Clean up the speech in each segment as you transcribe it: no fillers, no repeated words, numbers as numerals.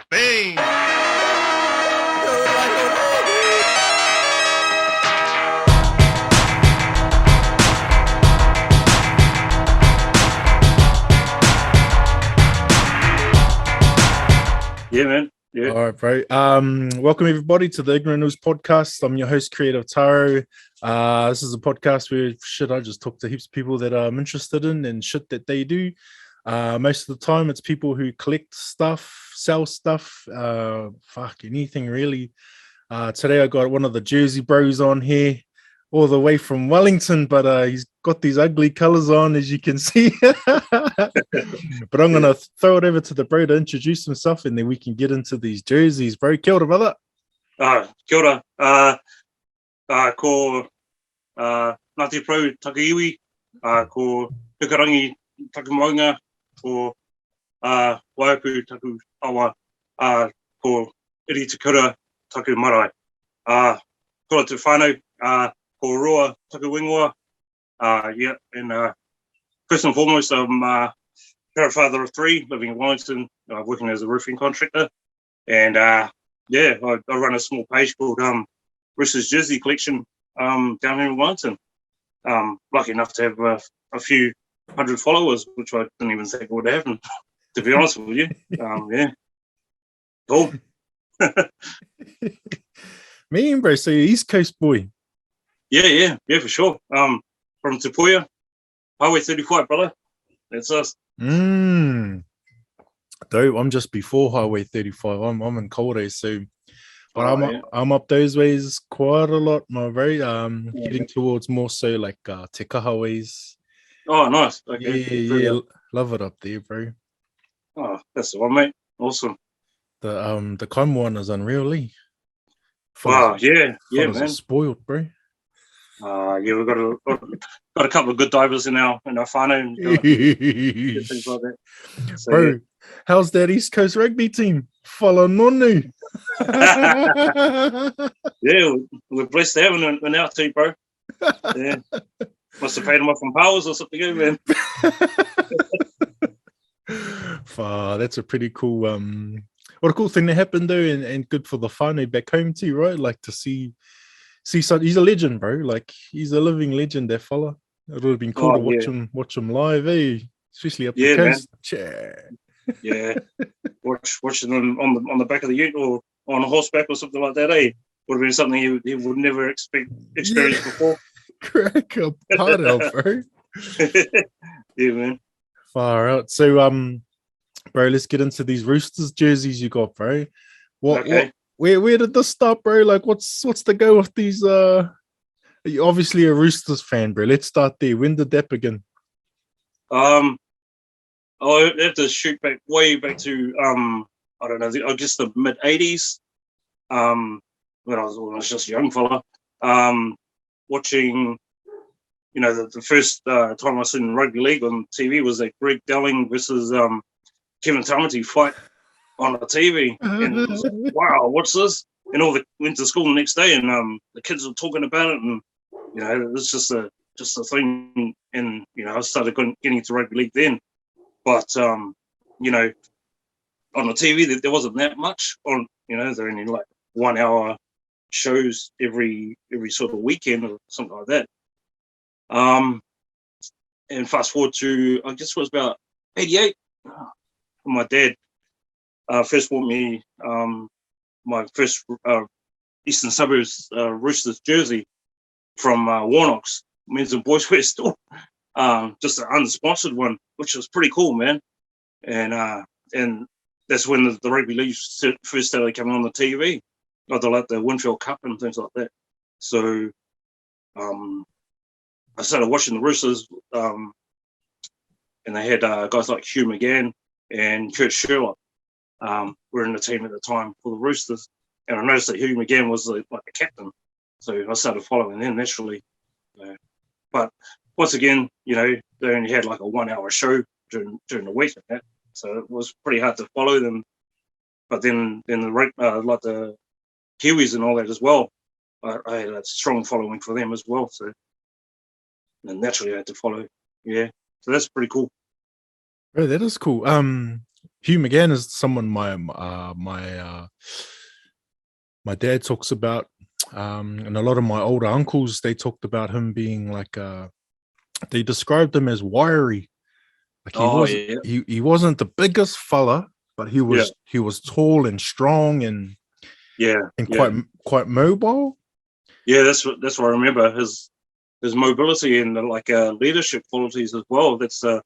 Bang! Yeah, man. Yeah. All right, bro. Welcome everybody to the Ignorant News podcast. I'm your host, Creative Taro. This is a podcast where I just talk to heaps of people that I'm interested in and shit that they do. Most of the time, it's people who collect stuff, sell stuff, anything really. Today, I got one of the Jersey bros on here, all the way from Wellington, but he's got these ugly colors on, as you can see. But I'm gonna throw it over to the bro to introduce himself, and then we can get into these jerseys, bro. Kia ora, brother. Kia ora. Ko Ngāti Pro Takaiwi, ko Tukarangi Taku Maunga, ko Waipu Taku Awa, ko Iri Tukura Taku Marae. Kora te whānau, ko Roa Taku Wingoa. And first and foremost, I'm parent father of three, living in Wellington, working as a roofing contractor. And I run a small page called Roosters Jersey Collection down here in Wellington. Lucky enough to have a few hundred followers, which I didn't even think would happen, to be honest with you. Cool. Man, bro, so you're East Coast boy. Yeah, for sure. From Tupuia, Highway 35, brother. That's us. Though I'm just before Highway 35. I'm in Kōrero, so but I'm up those ways quite a lot, my bro. Heading towards more so like Te Kaha ways. Oh, nice. Okay. Yeah, love it up there, bro. Oh, that's the one, mate. Awesome. The Kaimo one is unreal, eh? Wow, yeah, man. Spoiled, bro. We've got a couple of good divers in our whānau and things like that. So, bro, how's that East Coast rugby team? Whala nonu. Yeah, we're blessed to have them in our team, bro. Yeah. Must have paid them off from powers or something, man. That's a pretty cool what a cool thing that happened though, and good for the whānau back home too, right? Like to see such, he's a legend, bro. Like he's a living legend, that fella. It would have been cool to watch him live, eh? Especially up the coast. Yeah. Watching him on the back of the ute or on a horseback or something like that, eh? Would have been something he would never experience before. Crack a part out, bro. Yeah, man. Far out. So bro, let's get into these Roosters jerseys you got, bro. Where did this start, bro? Like, what's the go with these? You're obviously a Roosters fan, bro. Let's start there. When did that begin? I have to shoot way back to I don't know, I guess the mid '80s. When I was just a young fella, watching. You know, the first time I seen rugby league on TV was that Greg Delling versus Kevin Tamati fight on the TV, and it was like, wow, what's this? And went to school the next day, and the kids were talking about it, and you know, it was just a thing. And you know, I started getting into rugby league then, but you know, on the TV there wasn't that much on. You know, they're only like 1 hour shows every sort of weekend or something like that. And fast forward to I guess it was about '88. My dad first bought me my first Eastern Suburbs Roosters jersey from Warnock's men's and boys wear store, just an unsponsored one, which was pretty cool, man. And that's when the rugby league first started coming on the TV, like the Winfield Cup and things like that. So I started watching the Roosters, and they had guys like Hugh McGann and Kurt Sherlock were in the team at the time for the Roosters. And I noticed that Hugh McGann was like the captain. So I started following them naturally. But once again, you know, they only had like a 1 hour show during the week and that. So it was pretty hard to follow them. But then like the Kiwis and all that as well, I had a strong following for them as well. So and naturally I had to follow. Yeah. So that's pretty cool. Bro, that is cool. Hugh McGann is someone my dad talks about, and a lot of my older uncles, they talked about him being like they described him as wiry. Like he wasn't the biggest fella, but he was tall and strong and quite mobile. Yeah, that's what I remember. His mobility and like leadership qualities as well. That's a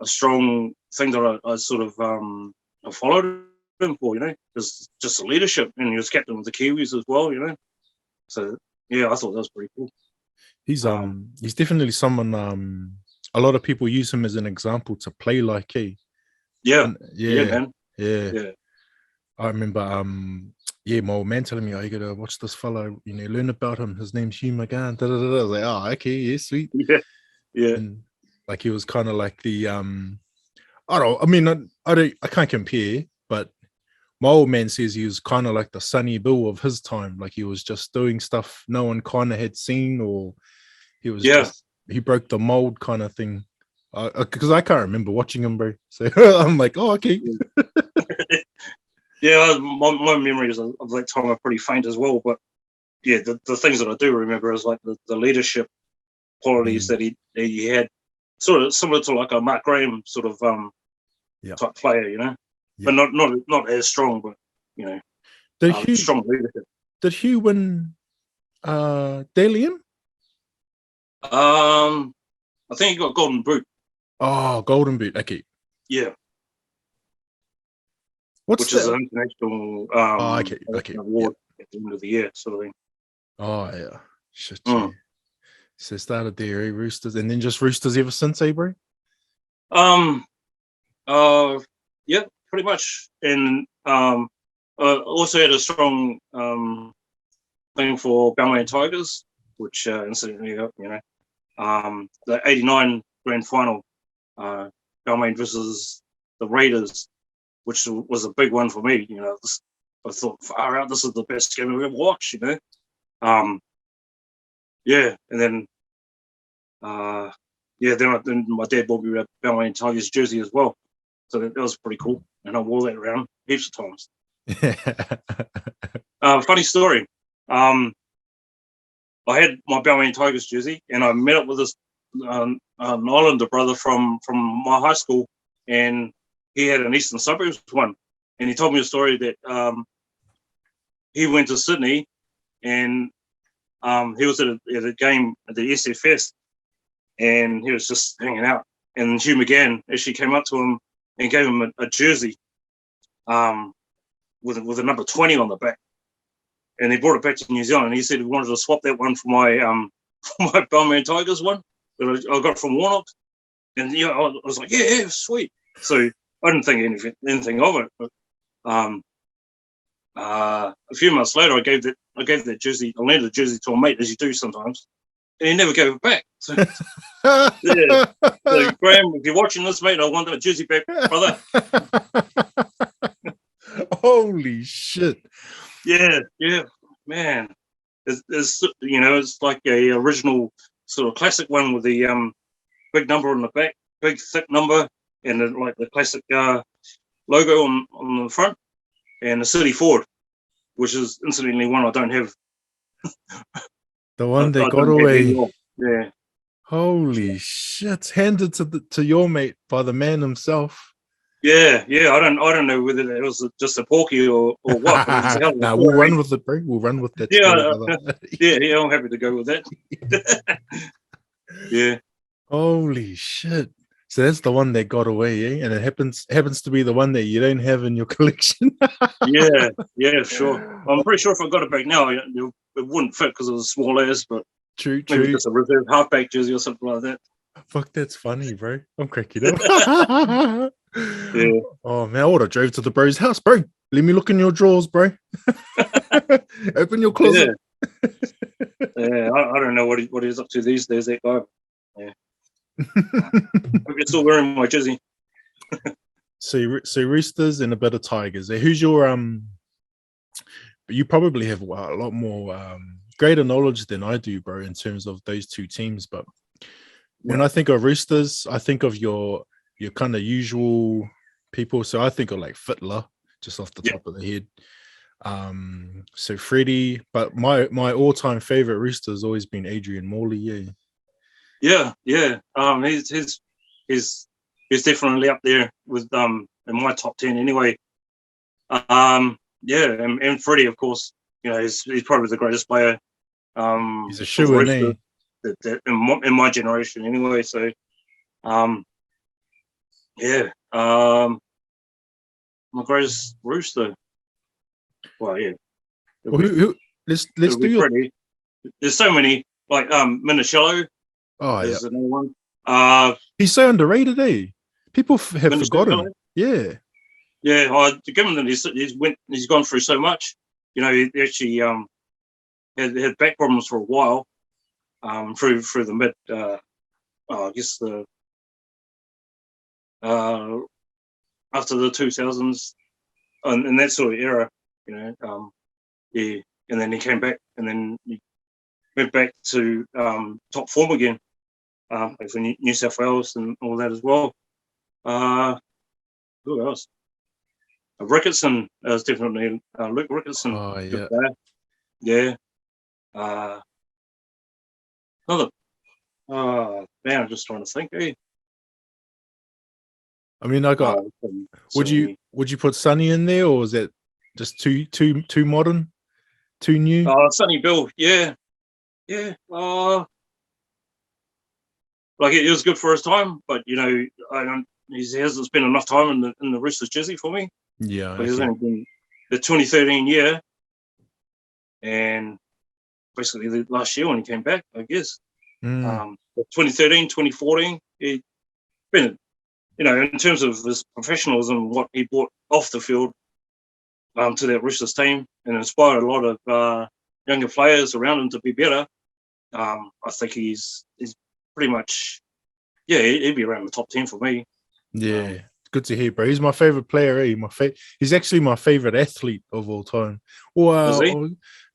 strong thing that I sort of I followed him for, just the leadership, and he was captain of the Kiwis as well, So yeah, I thought that was pretty cool. He's definitely someone. A lot of people use him as an example to play like he. Yeah, man. Yeah. I remember, my old man telling me, "Oh, you gotta watch this fellow. Learn about him. His name's Hugh McGann." I was like, "Oh, okay, yeah, sweet." Yeah. And like he was kind of like the I can't compare, but my old man says he was kind of like the Sonny Bill of his time. Like he was just doing stuff no one kind of had seen, or he was he broke the mold kind of thing. Because I can't remember watching him, bro. So I'm like, oh, okay. Yeah, my memories of that time are pretty faint as well. But yeah, the things that I do remember is like the leadership qualities that he had, sort of similar to like a Mark Graham sort of type player, but not as strong, but strong leadership. Did Hugh win Dalian? I think he got Golden Boot. Oh, Golden Boot. Okay. Yeah. Which is an international award at the end of the year, sort of thing. Oh yeah. Shit. Yeah. So started there, Roosters, and then just Roosters ever since, bro? Yeah, pretty much. And also had a strong thing for Balmain Tigers, which incidentally, the '89 grand final, Balmain versus the Raiders, which was a big one for me. I thought, far out, this is the best game I've ever watched. Yeah, and then then my dad bought me a Balmain Tigers jersey as well, so that was pretty cool, and I wore that around heaps of times. Funny story. I had my Balmain Tigers jersey, and I met up with this an Islander brother from my high school, and he had an Eastern Suburbs one, and he told me a story that he went to Sydney, and he was at a game at the SFS, and he was just hanging out, and Hugh McGann actually came up to him and gave him a jersey with a number 20 on the back. And he brought it back to New Zealand. And he said he wanted to swap that one for my Balmain Tigers one that I got from Warnock. And I was like, yeah, sweet. So I didn't think anything of it. But a few months later, I gave that jersey. I lended the jersey to a mate, as you do sometimes, and he never gave it back. So, yeah. So Graham, if you're watching this, mate, I want that jersey back, brother. Holy shit! Yeah, man. It's like a original sort of classic one with the big number on the back, big thick number, and the classic logo on the front, and the city forward, which is incidentally one I don't have. The one they got away. Yeah. Holy shit! Handed to your mate by the man himself. Yeah. I don't know whether it was just a porky or what. Nah, we'll run with it, bro. We'll run with that. Yeah, I'm happy to go with that. Yeah. Holy shit! So that's the one that got away, and it happens to be the one that you don't have in your collection. yeah, sure. I'm pretty sure if I got it back now, it wouldn't fit because it was small as, but true. Maybe just a reserve halfback jersey or something like that. Fuck, that's funny, bro. I'm cracking up. Yeah. Oh man, I would have drove to the bro's house, bro. Let me look in your drawers, bro. Open your closet. Yeah, I don't know what he's up to these days, that guy. Yeah. Hope you're still wearing my jersey. So Roosters and a bit of Tigers. Who's your But you probably have a lot more greater knowledge than I do, bro, in terms of those two teams. But when I think of Roosters, I think of your kind of usual people. So I think of like Fittler, just off the top of the head. So Freddie, but my all-time favorite Rooster has always been Adrian Morley. Yeah. He's definitely up there with in my top 10 anyway. And Freddie, of course, he's probably the greatest player. He's a shoo-in, eh? That in my generation anyway. So, my greatest Rooster. Well, yeah. Let's do your. Freddie. There's so many, like Minicello. Oh, is another one. He's so underrated, eh? People have forgotten. Yeah. Yeah, given that he's gone through so much, he actually had back problems for a while, through the mid, I guess after the 2000s, and that sort of era, and then he came back, and then he went back to top form again, for New South Wales and all that as well. Who else? Ricketson is definitely Luke Ricketson. Oh, yeah. Yeah. Another. Man, I'm just trying to think. Eh? I mean, would you put Sonny in there, or is that just too modern, too new? Sonny Bill. Yeah. Like it was good for his time, but he hasn't spent enough time in the Roosters jersey for me. Yeah, but he's only been the 2013 year, and basically the last year when he came back, I guess. 2013, 2014, he been, in terms of his professionalism, what he brought off the field to that Roosters team, and inspired a lot of younger players around him to be better. I think he's pretty much, he'd be around the top 10 for me. Yeah. Good to hear, bro. He's my favorite player. He's actually my favorite athlete of all time. Well,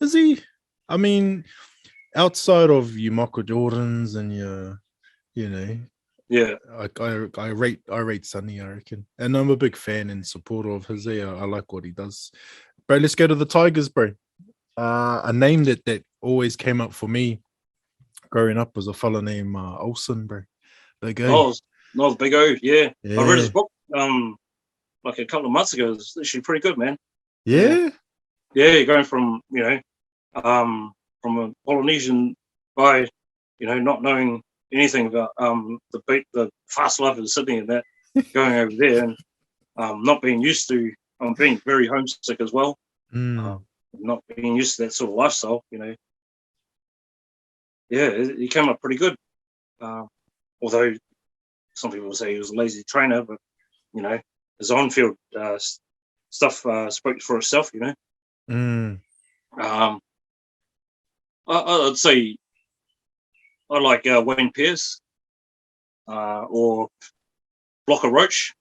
is he? I mean, outside of your Michael Jordans and your, yeah, I rate Sonny, I reckon, and I'm a big fan and supporter of his. I like what he does, bro. Let's go to the Tigers, bro. A name that always came up for me growing up was a fellow named Olsen, bro. Big O. Oh, Big O, yeah. I read his book like a couple of months ago. It's actually pretty good, man. Yeah, going from from a Polynesian guy, not knowing anything about the fast life of Sydney and that, going over there and not being used to, being very homesick as well, not being used to that sort of lifestyle, he came up pretty good, although some people say he was a lazy trainer, but his on-field stuff spoke for itself. I'd say I like Wayne Pearce or Blocker Roach,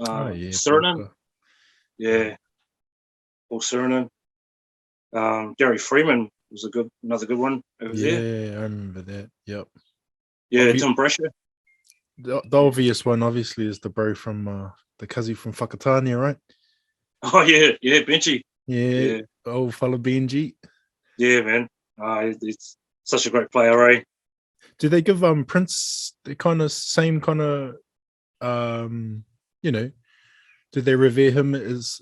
Suriname, Paul Suriname. Gary Freeman was another good one over there. Yeah, I remember that. Yep. Yeah, Tim Brasher. The obvious one, obviously, is the bro from the Kazi from Whakatania, right? Oh yeah, Benji. Yeah, old fella Benji. Yeah, man. He's such a great player, eh? Do they give Prince the same kind of did they revere him as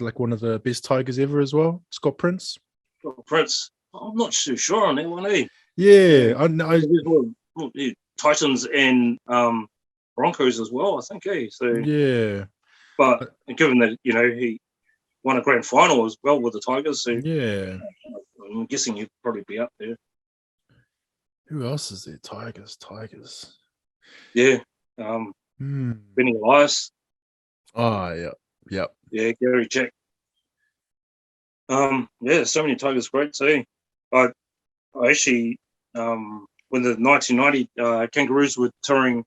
like one of the best Tigers ever as well? Scott Prince? Prince. I'm not too sure on that one, eh? Yeah, Titans and Broncos as well, I think, eh? So yeah. But given that, he won a grand final as well with the Tigers, so yeah, I'm guessing he'd probably be up there. Who else is there? Tigers. Yeah. Benny Elias. Oh, yeah. Yep. Yeah, Gary Jack. So many Tigers greats, eh? I actually, when the 1990 Kangaroos were touring,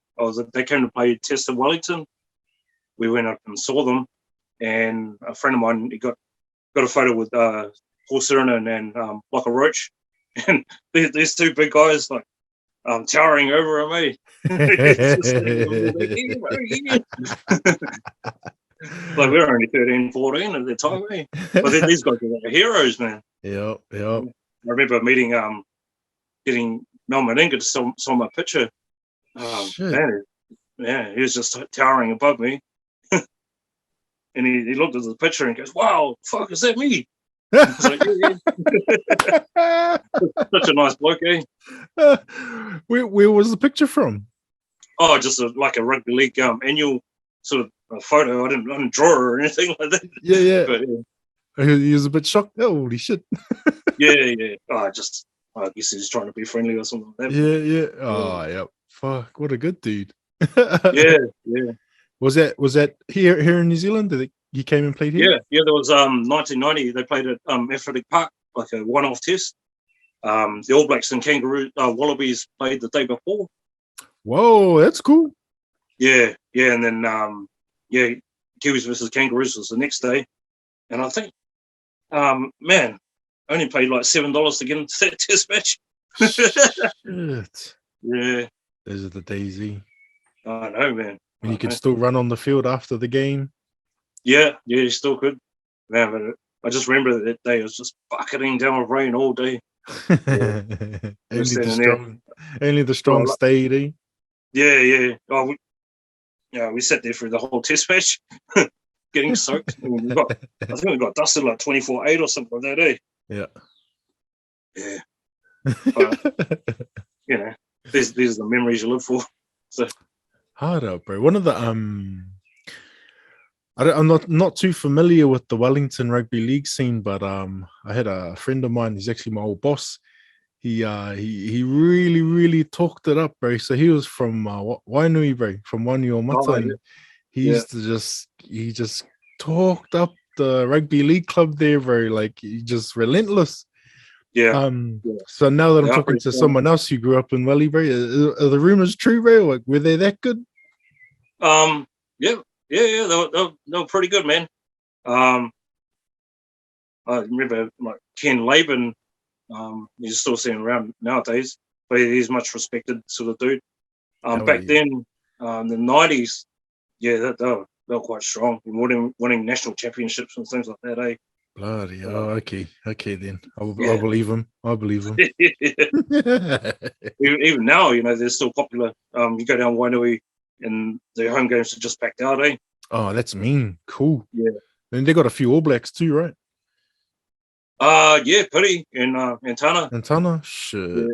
they came to play Test in Wellington. We went up and saw them, and a friend of mine, he got a photo with Paul Suriname and Blocker Roach, and these two big guys like towering over me. Like we were only 13, 14 at the time, eh? But these guys were like heroes, man. Yep. I remember getting Mel Meninga to sell my picture. Shit. Man, yeah, he was just towering above me. And he looked at the picture and goes, "Wow, fuck, is that me?" I was like, yeah. Such a nice bloke, eh? Where was the picture from? Oh, just like a rugby league annual sort of photo. I didn't draw it or anything like that. Yeah. But, He was a bit shocked. Holy shit. yeah. Oh, I guess he's trying to be friendly or something like that. Yeah. Oh, yep. Fuck, what a good dude. Yeah. Was that here in New Zealand? Did he came and played here? Yeah. There was 1990. They played at Athletic Park, like a one-off test. The All Blacks and Kangaroo Wallabies played the day before. Whoa, that's cool. Yeah, and then Kiwis versus Kangaroos was the next day, and I think, man, I only paid like $7 to get into that test match. Shit. Yeah, Those are the days. I know, man. And you could still run on the field after the game. Yeah, you still could. Man, but I just remember that day it was just bucketing down with rain all day. Yeah. Only the strong stayed, eh? Yeah. Oh, we sat there through the whole test match, getting soaked. I think we got dusted like 24-8 or something like that, eh? Yeah. But, these are the memories you live for. So hard out, bro. One of the I'm not too familiar with the Wellington rugby league scene, but I had a friend of mine. He's actually my old boss. He really talked it up, bro. So he was from Wainui, bro, from Wainui Mata, and he just talked up the rugby league club there, bro. Like he just relentless. Yeah. So now that I'm talking to someone else who grew up in Welly, bro, are the rumors true, bro? Like, were they that good? Yeah. They were pretty good, man. I remember like Ken Laban. He's still seen around nowadays, but he's much respected sort of dude. Back then, the 90s, they were quite strong, winning national championships and things like that, eh? Bloody okay then. I believe him. Even now, they're still popular. You go down Wainui and the home games are just packed out, eh? Oh, that's mean. Cool. Yeah. And they got a few All Blacks too, right? Yeah, Piri and Tana. And Tana? Shit. Yeah.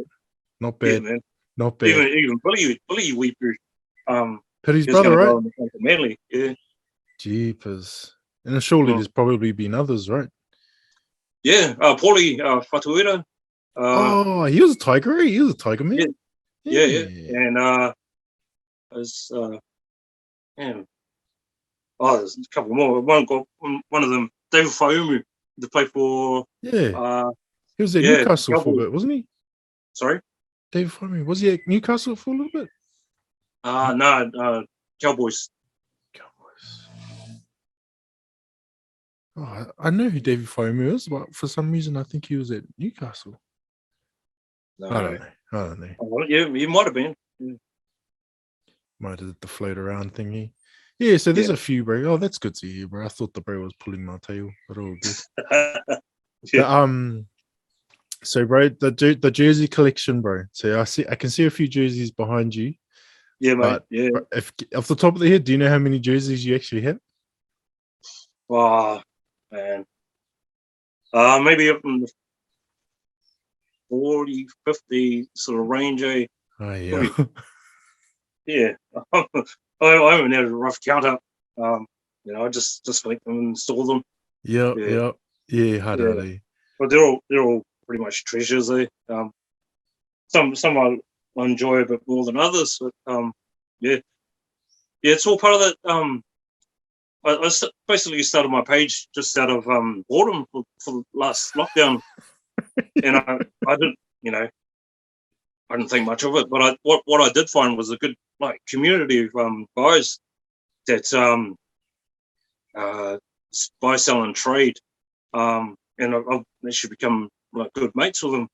Not bad. Yeah, man. Not bad. Even Billy Weeper. Piri's brother, right? Manly, yeah. Jeepers. And surely there's probably been others, right? Yeah, Paulie Fatuera. He was a Tiger, eh? He was a Tiger man. Yeah. And there's there's a couple more. One of them, David Faumu, to play for. Yeah. He was at Newcastle for a bit, wasn't he? Sorry? David Faumu. Was he at Newcastle for a little bit? No, Cowboys. Oh, I know who David Faumu is, but for some reason I think he was at Newcastle. No. I don't know. Oh, yeah, he might have been. Yeah. Might have the float around thingy. Yeah, so there's a few, bro. Oh, that's good to hear, bro. I thought the bro was pulling my tail, but all good. So, bro, the jersey collection, bro. So I can see a few jerseys behind you. Yeah, mate. Yeah. If off the top of the head, do you know how many jerseys you actually have? Oh, man. Maybe up in the 40, 50 sort of range, eh? Oh, yeah. Yeah. I haven't had a rough count up. I just collect them and store them. Yeah, hard out, eh? But they're all pretty much treasures, eh? Some I enjoy a bit more than others, but it's all part of that. I basically started my page just out of boredom for the last lockdown, and I didn't think much of it. But what I did find was a good community of guys that buy, sell, and trade, and I've actually become good mates with them.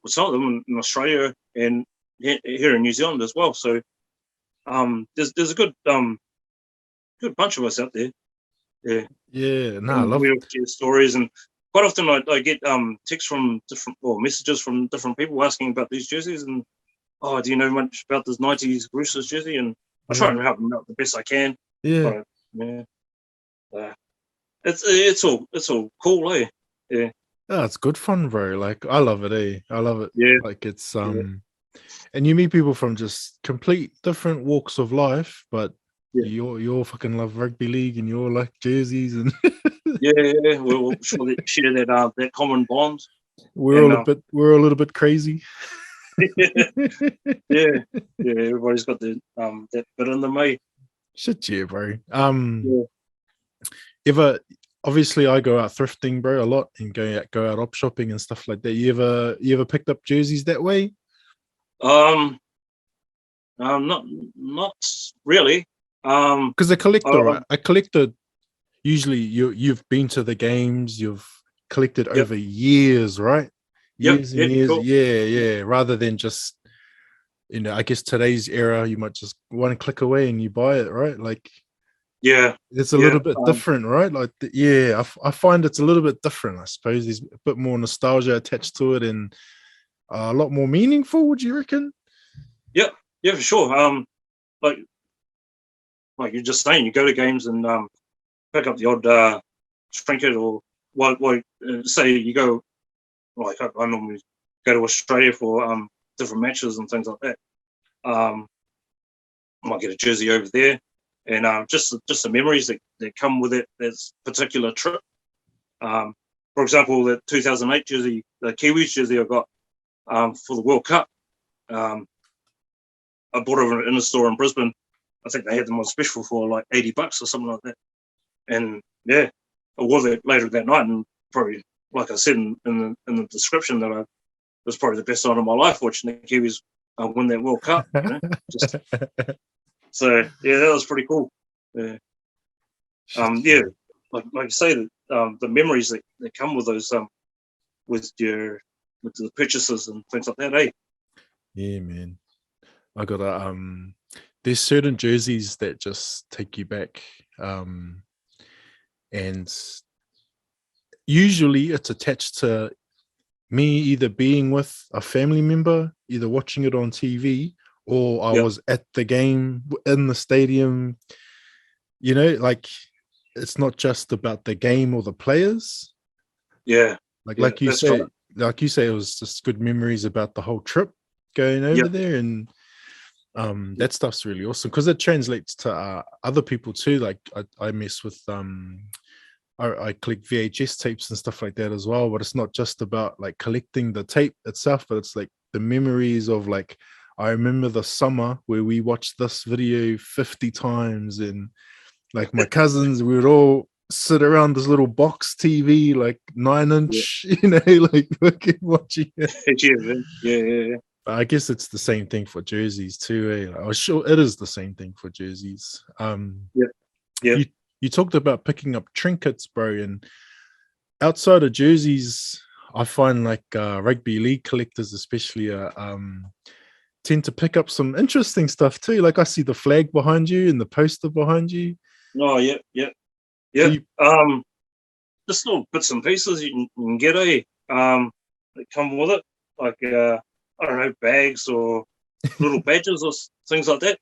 With some of them in Australia and here in New Zealand as well. So there's a good good bunch of us out there. Yeah. Yeah, no, I And love we it. all share stories, and quite often I get texts from different or messages from different people asking about these jerseys, and do you know much about this '90s Roosters jersey? And I try and help them out the best I can. Yeah. But, it's all cool, eh? Yeah, Oh, it's good fun, bro. Like I love it, eh? I love it. yeah, Like it's yeah, and you meet people from just complete different walks of life, but yeah, you all fucking love rugby league and you all like jerseys and yeah. We'll share that common bond, we're and all a little bit crazy. yeah, everybody's got that bit in them, eh? Shit, yeah, bro. Yeah. Ever obviously I go out thrifting, bro, a lot and go out op shopping and stuff like that. You ever picked up jerseys that way? Not really. Because a collector, I, right? A collector usually you've been to the games, you've collected yep, over years, right? Years and yeah, years, cool. yeah. Rather than just, I guess today's era, you might just one click away and you buy it, right? Like Yeah, it's a yeah, little bit different, right? Like I find it's a little bit different. I suppose there's a bit more nostalgia attached to it and a lot more meaningful. Would you reckon? yeah, for sure. Like you're just saying, you go to games and pick up the odd trinket, or say you go, like I normally go to Australia for different matches and things like that. I might get a jersey over there, and just the memories that come with it. This particular trip. For example, the 2008 jersey, the Kiwis jersey I got for the World Cup. I bought it in a store in Brisbane. I think they had them on special for like $80 or something like that. And yeah, I wore it later that night, and probably, like I said in the description, that it was probably the best night of my life watching the Kiwis win that World Cup. So yeah, that was pretty cool. Yeah, yeah, like you say, that the memories that come with those with the purchases and things like that, eh? Yeah, man. I got there's certain jerseys that just take you back. And usually it's attached to me either being with a family member, either watching it on TV, or I was at the game in the stadium. Like it's not just about the game or the players. Yeah. Like you say, it was just good memories about the whole trip going over there, and that stuff's really awesome because it translates to other people too. Like I mess with I collect VHS tapes and stuff like that as well, but it's not just about like collecting the tape itself, but it's like the memories of like, I remember the summer where we watched this video 50 times, and like my cousins, we would all sit around this little box TV, like 9-inch, like fucking watching it. Yeah. I guess it's the same thing for jerseys too. Eh? I was sure it is the same thing for jerseys. Yeah. You talked about picking up trinkets, bro, and outside of jerseys, I find like rugby league collectors, especially, tend to pick up some interesting stuff too. Like I see the flag behind you and the poster behind you. Oh, yeah. Just little bits and pieces you can get, that come with it, like I don't know, bags or little badges or things like that.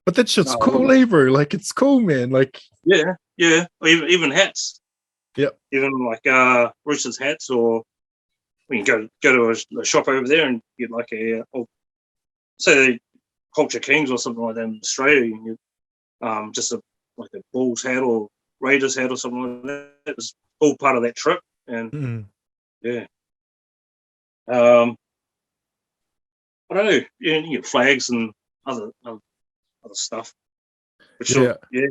But that shit's cool, bro. Like it's cool, man. Like yeah. Or even hats. Yep. Even like Roosters hats, or we can go to a shop over there and get like say Culture Kings or something like that in Australia. You get just like a Bulls hat or Raiders hat or something like that. It was all part of that trip, and yeah. I don't know. Yeah, you get flags and other stuff. For sure. Yeah.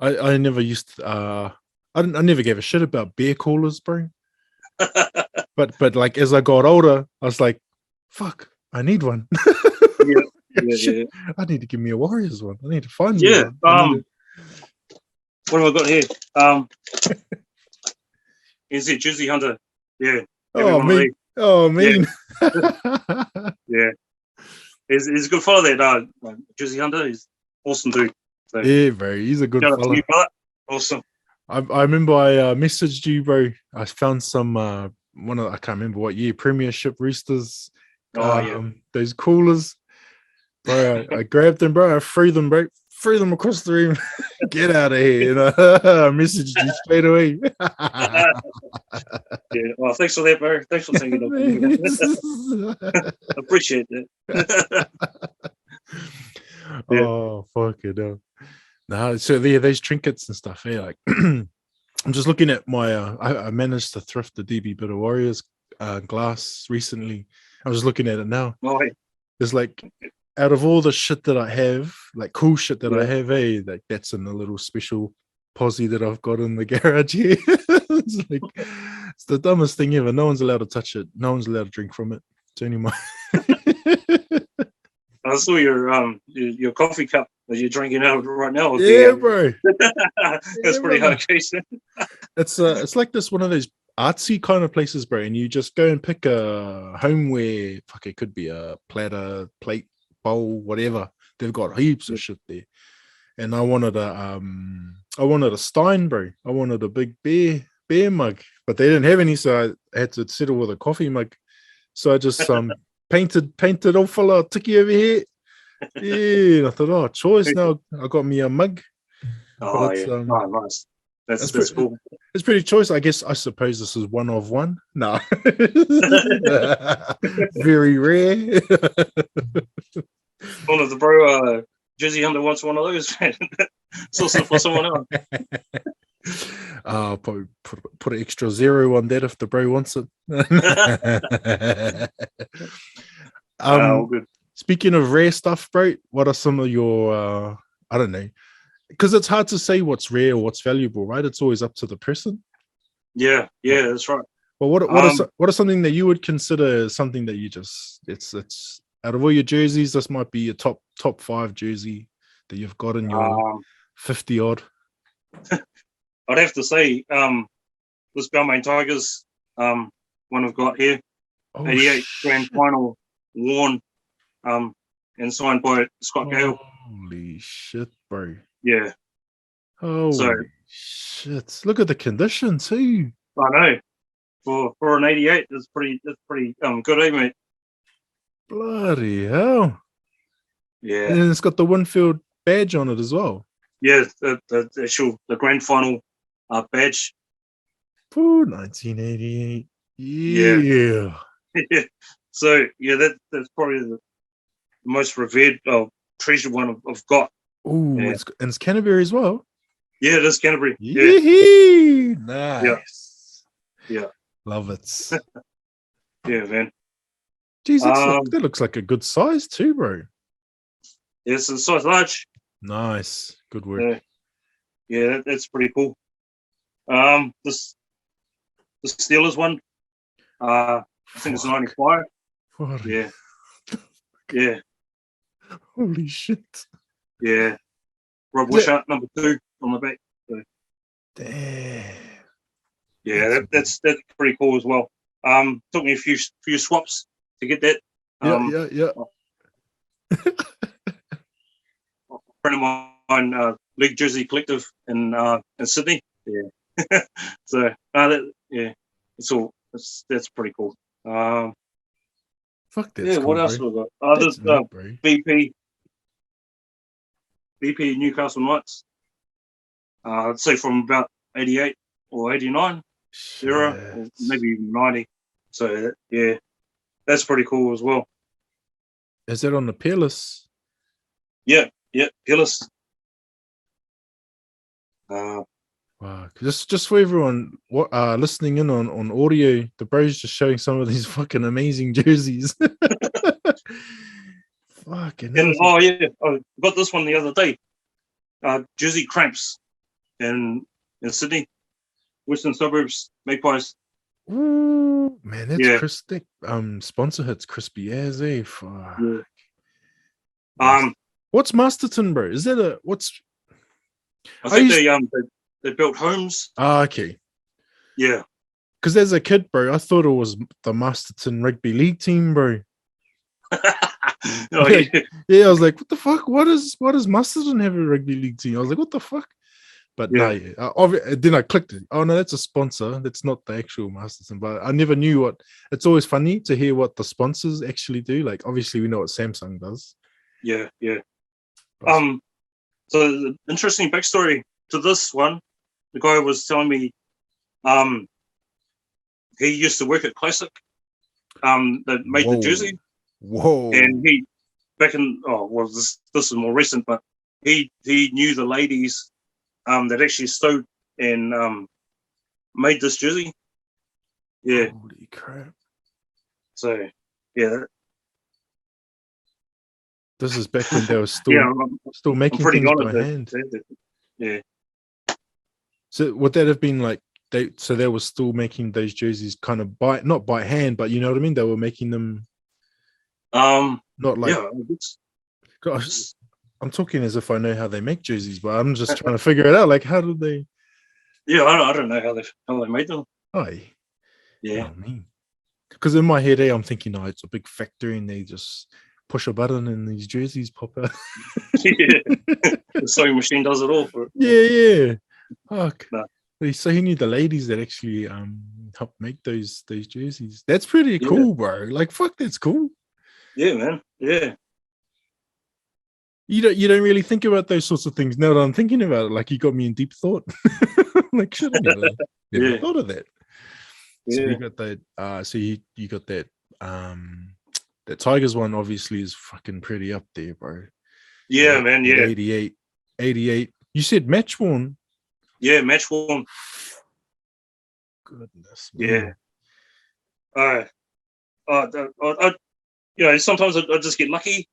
I never used I never gave a shit about beer coolers, bro. but like as I got older, I was like, fuck, I need one. Yeah. I need to give me a Warriors one. I need to find me one. What have I got here? Is it Jersey Hunter? Yeah. Oh, mean. Yeah. He's a good follow there, Jersey Hunter. He's awesome dude. So, Yeah, bro, he's a good shout out to fella. you, brother. Awesome. I remember I messaged you, bro. I found some I can't remember what year, Premiership Roosters, Oh, yeah. those coolers, bro. I grabbed them, bro. I threw them, bro. Threw them across the room. Get out of here! You know, I messaged you straight away. Yeah. Well, thanks for that, bro. Thanks for taking it. Appreciate that. Yeah. Oh, fuck it up. No, so there, those trinkets and stuff. Yeah, like I'm just looking at my. I managed to thrift the DB Bit of Warriors glass recently. I was looking at it now. Oh, hey. There's like, out of all the shit that I have, like cool shit that I Yeah. have, like that's in a little special posse that I've got in the garage here. It's like, it's the dumbest thing ever. No one's allowed to touch it. No one's allowed to drink from it. It's only mine. I saw your coffee cup that you're drinking out of right now. Yeah, bro. That's pretty hard case. It's like this one of those artsy kind of places, bro, and you just go and pick a homeware. Fuck, it could be a platter, plate, bowl, whatever. They've got heaps of shit there. And I wanted a Stein, bro. I wanted a big beer mug, but they didn't have any, so I had to settle with a coffee mug. So I just painted all full of tiki over here. Yeah, and I thought, oh, choice now. I got me a mug. Oh, yeah. Nice. That's cool. It's pretty choice. I guess, I suppose this is one of one. No. Very rare. One of the bro Jersey Hunter wants one of those. Sauce for someone else. I'll probably put an extra 0 on that if the bro wants it. Good. Speaking of rare stuff, bro, what are some of your I don't know, because it's hard to say what's rare or what's valuable, right? It's always up to the person. Yeah, that's right. But what are something that you would consider something that you just, it's out of all your jerseys, this might be your top 5 jersey that you've got in your 50 odd? I'd have to say this Balmain Tigers one I've got here, 88 grand final, worn and signed by Scott Gale. Holy shit, bro. Yeah. Holy shit. Look at the condition too. I know. For an 88, it's pretty good, eh, mate? Bloody hell. Yeah. And it's got the Winfield badge on it as well. Yeah, the grand final badge. Ooh, 1988. Yeah. So yeah, that's probably the most revered, treasured one I've got. Ooh, yeah. It's Canterbury as well. Yeah, it is Canterbury. Yeah. Nice. Yeah. Love it. Yeah, man. Jeez, that looks like a good size too, bro. Yeah, it's a size large. Nice. Good work. Yeah, that's pretty cool. The Steelers one, I think it's 95. Yeah. Yeah. Holy shit. Yeah. Rob Wishart, number 2 on the back. So. Damn. Yeah, that's pretty cool as well. Took me a few swaps to get that. Yeah. A friend of mine, League Jersey Collective in Sydney. Yeah. So that's pretty cool. Fuck that. Yeah. Cool, what else have we got? There's BP Newcastle Knights. I'd say from about 88 or 89 era, or maybe even 90. So yeah, that's pretty cool as well. Is that on the Peerless? Yeah, Peerless. Wow, just for everyone listening in on audio, the bro's just showing some of these fucking amazing jerseys. Fucking and, I got this one the other day. Jersey Cramps in Sydney, Western Suburbs, Magpies. Ooh, man, that's crispy. Sponsor hits crispy as a fuck. Yeah. What's Masterton, bro? Is that what's? I think they built homes. Okay. Yeah. Because as a kid, bro, I thought it was the Masterton Rugby League team, bro. Oh, Like, yeah. yeah, I was like, what the fuck? What does Masterton have a rugby league team? I was like, what the fuck? But Yeah. no, then I clicked it. Oh no, that's a sponsor. That's not the actual Masterton. But I never knew what. It's always funny to hear what the sponsors actually do. Like obviously we know what Samsung does. Yeah. But So the interesting backstory to this one, the guy was telling me, he used to work at Classic, that made the jersey, Whoa. and he back in this is more recent, but he knew the ladies that actually sewed and made this jersey. Yeah. Holy crap. So yeah. This is back when they were still Yeah, still I'm making pretty things honoured by that, hand. yeah. So would that have been like they were still making those jerseys kind of not by hand, but you know what I mean? They were making them not like Yeah, gosh, I'm talking as if I know how they make jerseys, but I'm just trying to figure it out. Like how did they yeah, I don't know how they made them. Yeah. I mean, because in my head, I'm thinking, it's a big factory and they just push a button and these jerseys pop out. Yeah. The sewing machine does it all for it. Yeah. Fuck. No. So he knew the ladies that actually helped make those jerseys. That's pretty cool, bro. Like fuck, that's cool. Yeah, man. Yeah. You don't really think about those sorts of things. Now that I'm thinking about it, like you got me in deep thought. Like shit, I never thought of that. So you got that. So you got that. That Tigers one obviously is fucking pretty up there, bro. Yeah, man. Yeah. 88. You said match worn. Yeah, match worn. Goodness. Man. Yeah. Sometimes I just get lucky.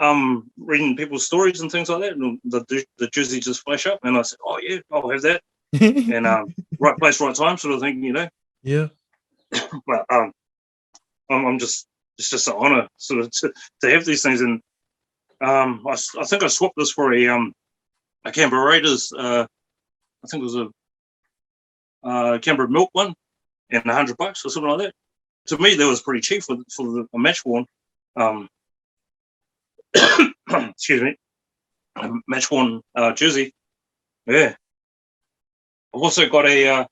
Reading people's stories and things like that, and the jersey just flash up, and I said, "Oh yeah, I'll have that." And right place, right time, sort of thing, you know. Yeah. But I'm just it's just an honor, sort of, to have these things. And I think I swapped this for a Canberra Raiders. I think it was a Canberra Milk one, and $100 or something like that. To me, that was pretty cheap for a match worn. Excuse me, a match worn jersey. Yeah. I've also got a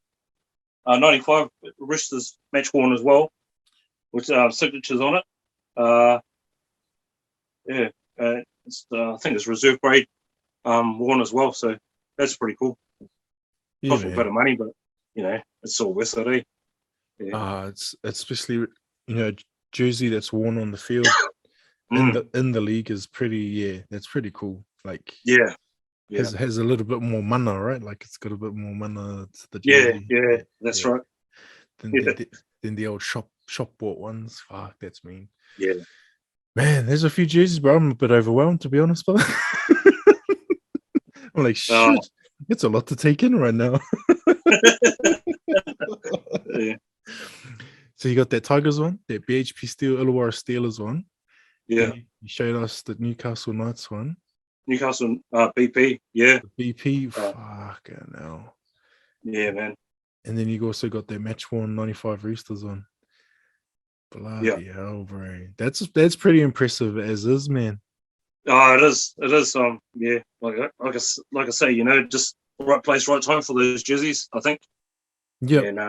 95 Roosters match worn as well, with signatures on it. I think it's reserve grade worn as well, so that's pretty cool. Not for a bit of money, but it's all worth it, eh? Yeah. It's especially jersey that's worn on the field in the league is pretty. That's pretty cool. Like has a little bit more mana, right? Like it's got a bit more mana to the jersey. Yeah, that's right. Than the old shop bought ones. Fuck, that's mean. Yeah. Man, there's a few jerseys, bro. I'm a bit overwhelmed, to be honest, but I'm like, shit, it's a lot to take in right now. Yeah. So you got that Tigers one, that BHP Steel Illawarra Steelers one. Yeah. You showed us the Newcastle Knights one. Newcastle BP, yeah. The BP, fucking hell. Yeah, man. And then you also got that match worn 95 Roosters one. Bloody hell, bro. That's pretty impressive as is, man. Oh, it is. Yeah. Like I say, just right place, right time for those jerseys, I think. Yeah. And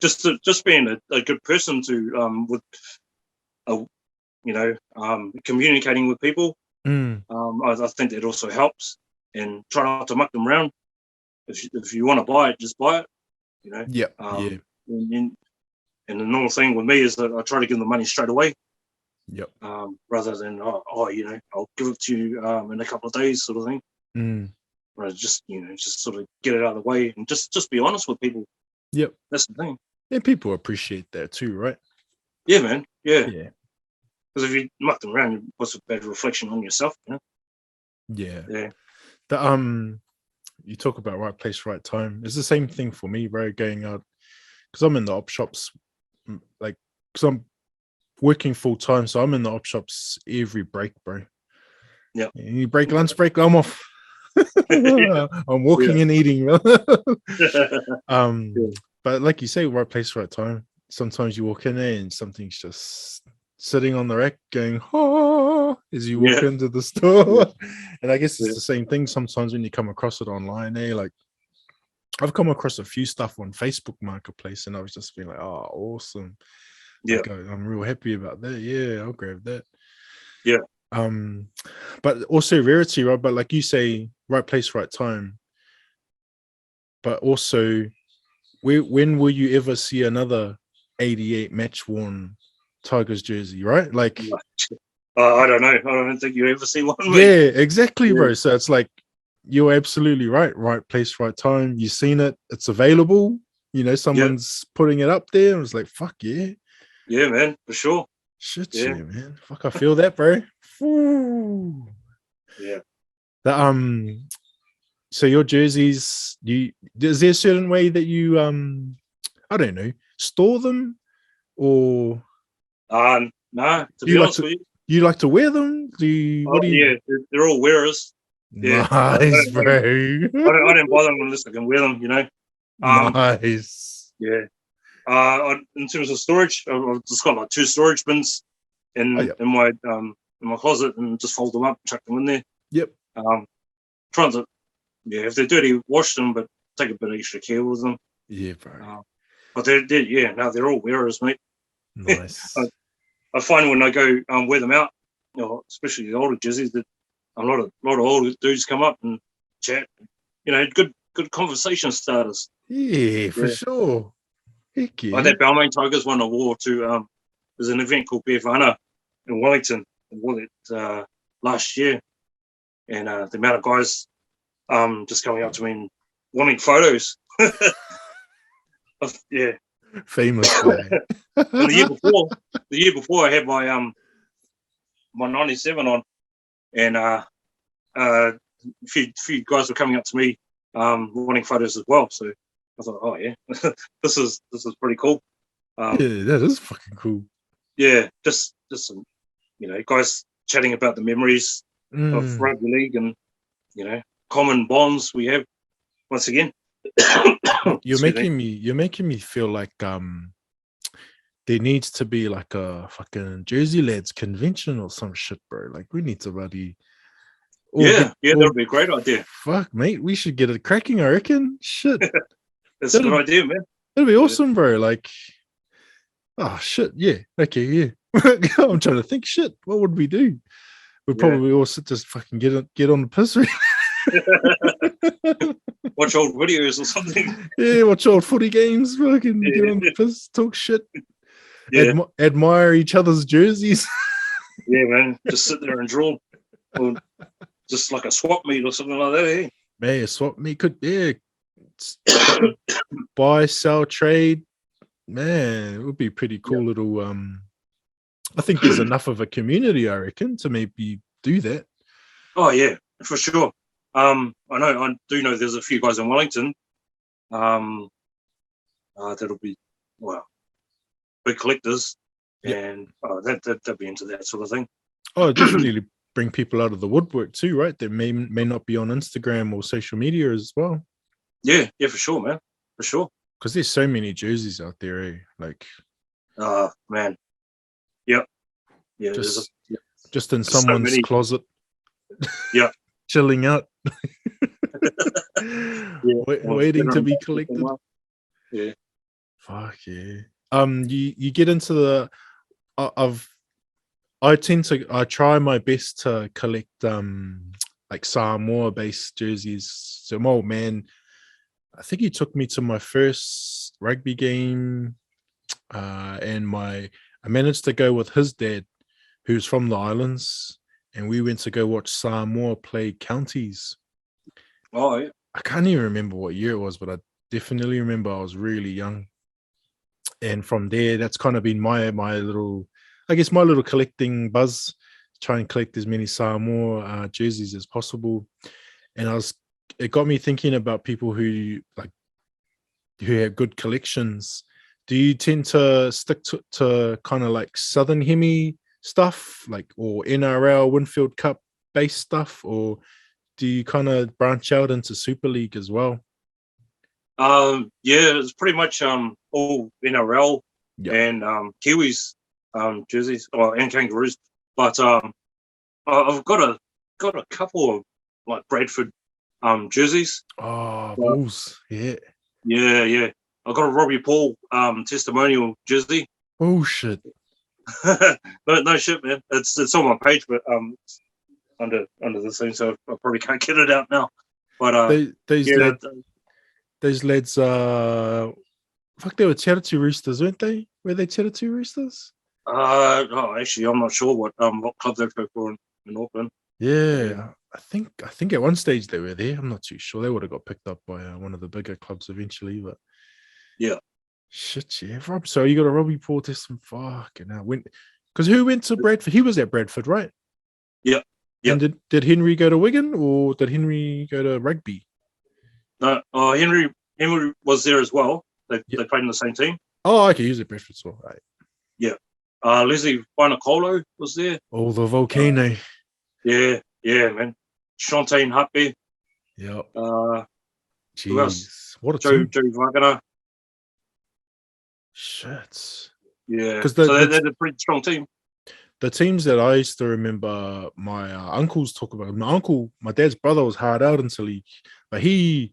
just being a good person to with communicating with people. I think that also helps, and try not to muck them around. If you want to buy it, just buy it. And the normal thing with me is that I try to give them the money straight away. Yep. Rather than I'll give it to you in a couple of days, sort of thing. Or just sort of get it out of the way and just be honest with people. Yep. That's the thing. And people appreciate that too, right? Yeah, man. Yeah. Because if you muck them around, what's a bad reflection on yourself, Yeah. Yeah. You talk about right place, right time. It's the same thing for me, bro. Going out because I'm in the op shops, like because I'm working full time, so I'm in the op shops every break, bro. Yeah. Any break, lunch break, I'm off. I'm walking and eating. But like you say, right place, right time. Sometimes you walk in there and something's just sitting on the rack going, oh, as you walk into the store. And I guess it's the same thing sometimes when you come across it online. Like, I've come across a few stuff on Facebook Marketplace, and I was just feeling like, oh, awesome. Yeah. Like, I'm real happy about that. Yeah, I'll grab that. Yeah. But also rarity, right? But like you say, right place, right time. But also, when will you ever see another 88 match worn Tigers jersey, right? Like, I don't know. I don't think you ever see one. Yeah, exactly, bro. So it's like, you're absolutely right. Right place, right time. You've seen it. It's available. You know, someone's putting it up there. And it's like, fuck yeah. Yeah, man, for sure. Shit, yeah, man. Fuck, I feel that, bro. Ooh. Yeah. So your jerseys, is there a certain way that you I don't know, store them, or no, to be honest with you. You like to wear them? Yeah, they're all wearers. Yeah. Nice, bro. I don't buy them unless I can wear them, you know. Nice. Yeah. In terms of storage, I've just got like 2 storage bins in my closet, and just fold them up, chuck them in there. Yep. Trying to, if they're dirty, wash them, but take a bit of extra care with them. Yeah, bro. But they're all wearers, mate. Nice. I find when I go wear them out, you know, especially the older jerseys, that a lot of older dudes come up and chat. You know, good conversation starters. Yeah, for sure. Heck yeah. Like that Balmain Tigers one I wore to there's an event called Bevana in Wellington. I wore it last year, and the amount of guys just coming up to me and wanting photos. Yeah. Famous guy. And the year before I had my 97 on, and a few guys were coming up to me wanting photos as well. So I thought, oh yeah, this is pretty cool. Yeah, that is fucking cool. Yeah, just some, you know, guys chatting about the memories of rugby league, and you know, common bonds we have. Once again, you're making me feel like there needs to be like a fucking Jersey Lads convention or some shit, bro. Like, we need to bloody that would be a great idea. Fuck, mate, we should get it cracking, I reckon. Shit. That's a good idea, man. That'd be awesome, bro. Like, oh shit, yeah. Okay, yeah. I'm trying to think, shit, what would we do? We'd probably all just fucking get on the piss. Watch old videos or something. Yeah, watch old footy games, fucking get on the piss, talk shit. Yeah. Admire each other's jerseys. Yeah, man. Just sit there and draw. Or just like a swap meet or something like that, eh? Man, a swap meet could, buy, sell, trade. Man, it would be pretty cool little I think there's enough of a community, I reckon, to maybe do that. Oh yeah, for sure. I do know there's a few guys in Wellington. That'll be big collectors, and they'll be into that sort of thing. Oh, definitely bring people out of the woodwork too, right? That may not be on Instagram or social media as well. Yeah, for sure, man, for sure. Because there's so many jerseys out there, eh? Like, man, yeah, just in someone's closet, chilling out, waiting to be collected. Yeah, fuck yeah. You get into the I try my best to collect like Samoa based jerseys. So my old man, I think he took me to my first rugby game, and I managed to go with his dad, who's from the islands, and we went to go watch Samoa play counties. Oh yeah. I can't even remember what year it was, but I definitely remember I was really young. And from there, that's kind of been my little collecting buzz, try and collect as many Samoa jerseys as possible. And it got me thinking about people who have good collections. Do you tend to stick to kind of like Southern Hemi stuff, like, or NRL Winfield Cup based stuff, or do you kind of branch out into Super League as well? Yeah, it's pretty much all NRL and Kiwis. jerseys, and Kangaroos. But I've got a couple of like Bradford jerseys. Oh, Bulls. Yeah. Yeah. I got a Robbie Paul testimonial jersey. Bullshit. No shit, man. It's on my page, but under the thing, so I probably can't get it out now. But those lads, fuck, they were Te Roosters, weren't they? Were they Te Roosters? Actually, I'm not sure what club they play for in Auckland. Yeah, I think at one stage they were there. I'm not too sure. They would have got picked up by one of the bigger clubs eventually, but yeah. Shit, yeah, Rob. So you got a Robbie Paul testimony. Fucking hell. Because who went to Bradford? He was at Bradford, right? Yeah. And did Henry go to Wigan or did Henry go to rugby? No, Henry was there as well. They played in the same team. Oh, okay, he was at Bradford as well. Right. Yeah. Leslie Wainikolo was there. Oh, the volcano. Yeah, man. Shantane Hape. Yep. Who else? What a Joe team. Wagner. Shit. Yeah. Because they're a pretty strong team. The teams that I used to remember, my uncles talk about. My dad's brother was hard out until but he,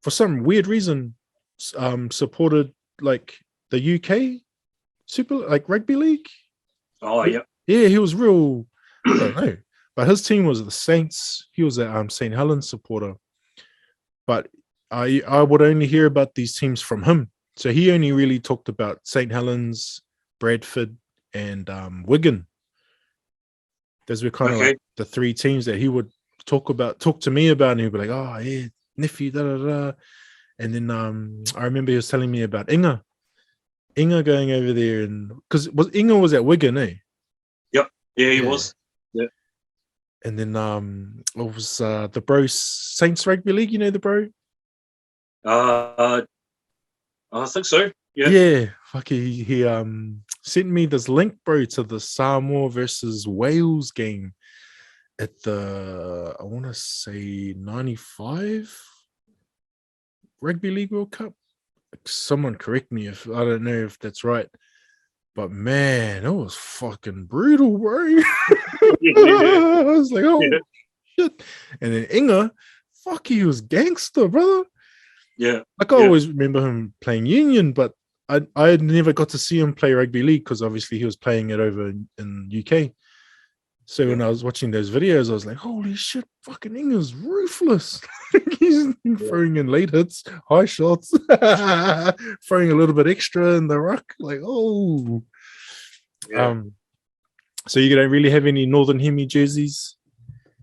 for some weird reason, supported like the UK Super like rugby league. Oh yeah. Yeah, he was real. I don't know, but his team was the Saints. He was a St. Helens supporter, but I would only hear about these teams from him. So he only really talked about St. Helens, Bradford, and Wigan. Those were kind of like the three teams that he would talk to me about, and he'd be like, "Oh yeah, nephew, da da da." And then I remember he was telling me about Inga going over there, and because Inga was at Wigan, eh? Yep. Yeah, he was. Yeah. And then what was the bro Saints Rugby League? You know the bro? I think so. Yeah. Yeah. Fuck, he sent me this link, bro, to the Samoa versus Wales game at the, I want to say 95 Rugby League World Cup. Someone correct me if I don't know if that's right. But man, it was fucking brutal, bro. I was like, oh shit. And then Inga, fuck, he was gangster, brother. Yeah. Like I always remember him playing Union, but I never got to see him play rugby league because obviously he was playing it over in UK. So when I was watching those videos, I was like, holy shit, fucking Inga's ruthless. He's throwing in late hits, high shots, throwing a little bit extra in the ruck. Like, oh. Yeah. So you don't really have any Northern Hemi jerseys?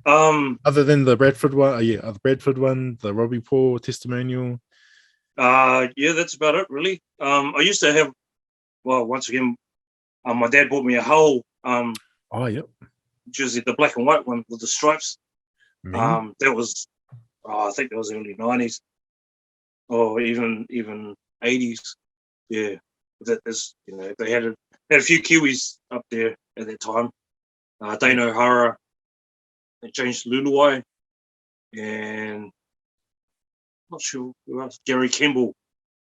Other than the Bradford one? The Bradford one, the Robbie Paul testimonial. Yeah, that's about it, really. I used to have, well, once again, my dad bought me a whole jersey, the black and white one with the stripes. That was, I think that was early 90s or even 80s. Yeah, that is, they had a few Kiwis up there at that time. Dane O'Hara, James Luluai, and not sure who else. Jerry Kimball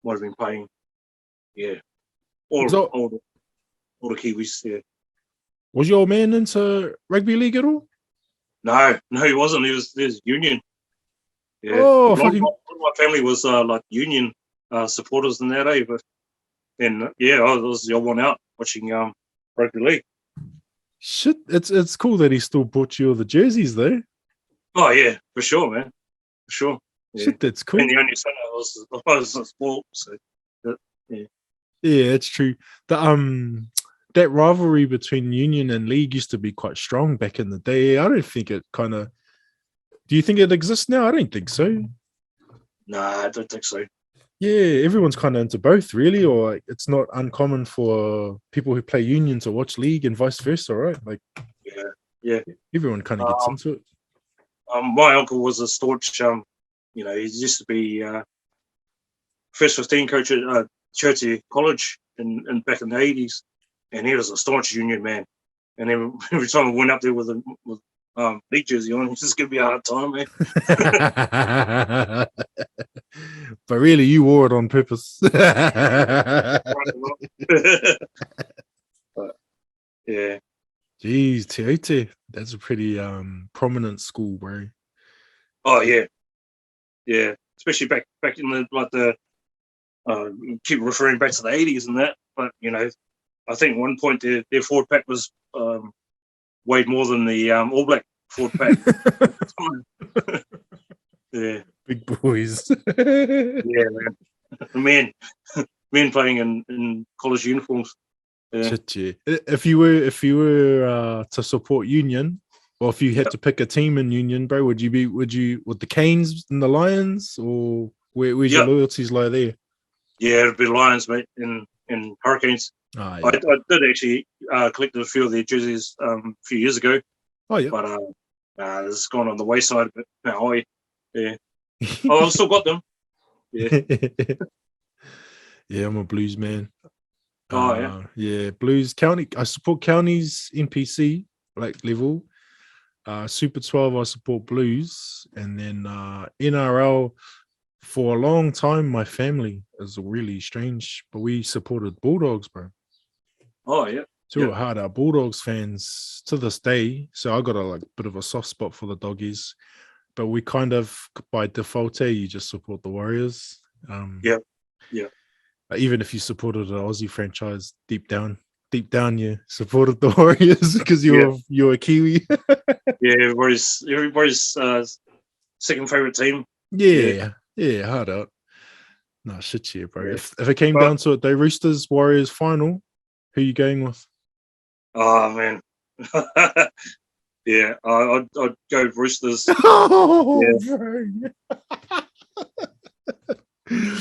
might have been playing. Yeah, all the Kiwis. Yeah. Was your man into rugby league at all? No, he wasn't. He was Union. Yeah. Oh, a lot of my family was like Union supporters in that, eh? But then, I was the odd one out watching rugby league. Shit, it's cool that he still bought you all the jerseys, though. Oh yeah, for sure, man. For sure. Yeah. Shit, that's cool. And the only son I was a sport, so yeah. Yeah, it's true. That rivalry between Union and League used to be quite strong back in the day. I don't think it kind of. Do you think it exists now? I don't think so. Nah, I don't think so. Yeah, everyone's kind of into both, really, or like, it's not uncommon for people who play Union to watch League and vice versa, right? Like, yeah, everyone kind of gets into it. My uncle was a staunch, he used to be first 15 coach at Churchill College in back in the 80s, and he was a staunch Union man. And then every time I went up there with League jersey on, it's just gonna be a hard time, man. But really, you wore it on purpose. But Jeez, Te Aute. That's a pretty prominent school, bro. Oh yeah, yeah. Especially back in the keep referring back to the 80s and that, but I think at one point their forward pack was weighed more than the All Black forward pack. Yeah, Big boys. yeah, man. Men playing in college uniforms. Yeah. Shit, yeah. If you were to support Union, or if you had to pick a team in Union, bro, would you with the Canes and the Lions, or where's your loyalties lie there? Yeah, it'd be Lions, mate, in Hurricanes. Oh, I yeah. did actually collect a few of their jerseys a few years ago. Oh, yeah. But it's gone on the wayside a bit now. Yeah. Oh, I've still got them. Yeah. Yeah, I'm a Blues man. Oh, yeah. Yeah, Blues County. I support Counties NPC like level. Super 12, I support Blues, and then NRL. For a long time, my family is really strange, but we supported Bulldogs, bro. Oh, yeah. Too hard. Our Bulldogs fans to this day. So I got a bit of a soft spot for the doggies, but we kind of by default, you just support the Warriors. Yeah. Even if you supported an Aussie franchise, deep down, you supported the Warriors because you're a Kiwi. Yeah, everybody's second favorite team. Yeah, hard out. No shit, here, bro. Yeah. If it came down to it, though, Roosters Warriors final, who are you going with? Oh man, yeah, I'd go Roosters. Oh,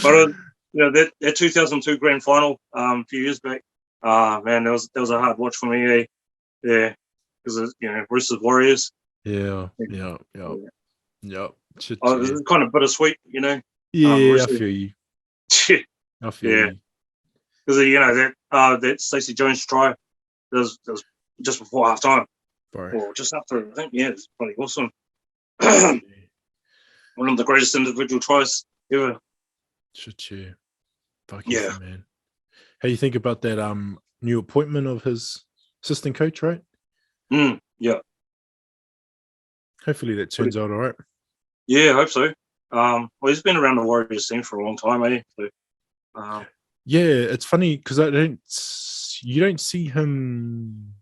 but that 2002 grand final a few years back, man, that was a hard watch for me. Yeah, because Roosters Warriors. Yeah. Shit, it was kind of bittersweet, Yeah, I feel you. I feel you. Because that Stacey Jones try that was just before half time, or just after. I think it's pretty awesome. One of the greatest individual tries ever. Shit, yeah. Fuck yeah, man. How do you think about that new appointment of his assistant coach, right? Yeah. Hopefully that turns out all right. Yeah, I hope so. Well, he's been around the Warriors team for a long time, eh? So, yeah, it's funny because you don't see him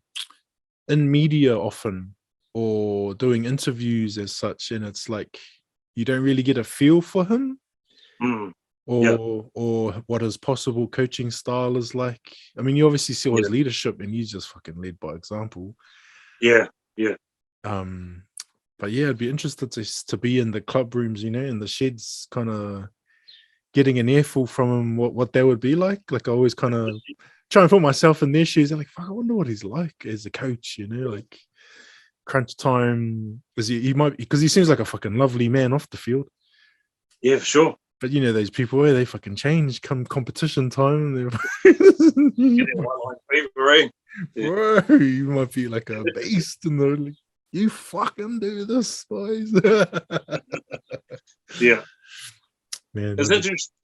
in media often or doing interviews as such, and it's like you don't really get a feel for him or what his possible coaching style is like. I mean, you obviously see his leadership, and he's just fucking led by example. Yeah. But yeah, I'd be interested to be in the club rooms, in the sheds, kind of getting an earful from him, what that would be like. Like I always kind of try and put myself in their shoes and fuck, I wonder what he's like as a coach, like crunch time. He might, because he seems like a fucking lovely man off the field. Yeah, for sure. But those people where they fucking change come competition time. Bro, you might be like a beast, and they're like, you fucking do this, boys. Yeah. Man, it's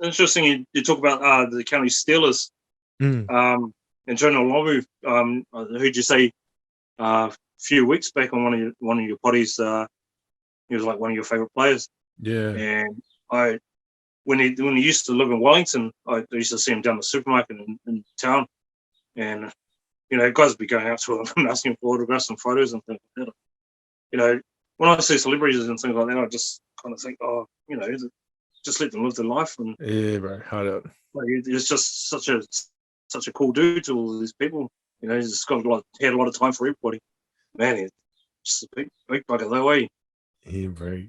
interesting you talk about the county Steelers. And Jonah Lomu, I heard you say a few weeks back on one of your potties, he was like one of your favorite players. Yeah. And when he used to live in Wellington, I used to see him down the supermarket in town, and guys would be going out to him and asking for autographs and photos and things like that. When I see celebrities and things like that, I just kind of think, just let them live their life. And yeah, bro, hard out. He's just such a cool dude to all these people. He's just had a lot of time for everybody. Man, he's just a big bugger that way. Yeah, bro.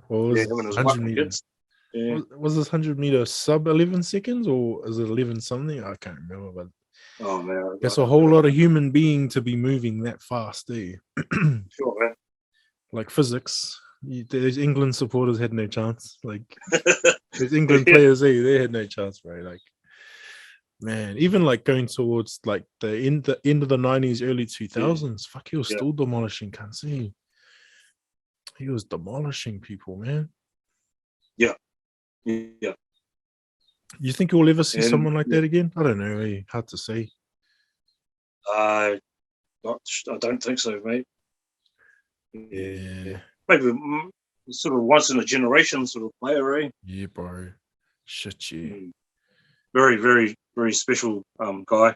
What was 100 meters? Yeah. Was this 100 meter sub 11 seconds or is it 11 something? I can't remember, but oh man, that's a whole lot of human being to be moving that fast, eh? Sure, man. Like physics, those England supporters had no chance. Like those England players, they had no chance, bro. Like, man, even like going towards like the end of the 90s, early 2000s, fuck, he was still demolishing. Can't see. He was demolishing people, man. Yeah. You think we'll ever see someone like that again? I don't know. Hard to say. I don't think so, mate. Yeah. Maybe sort of once in a generation sort of player, eh? Yeah, bro. Shit, yeah. Very, very, very special guy.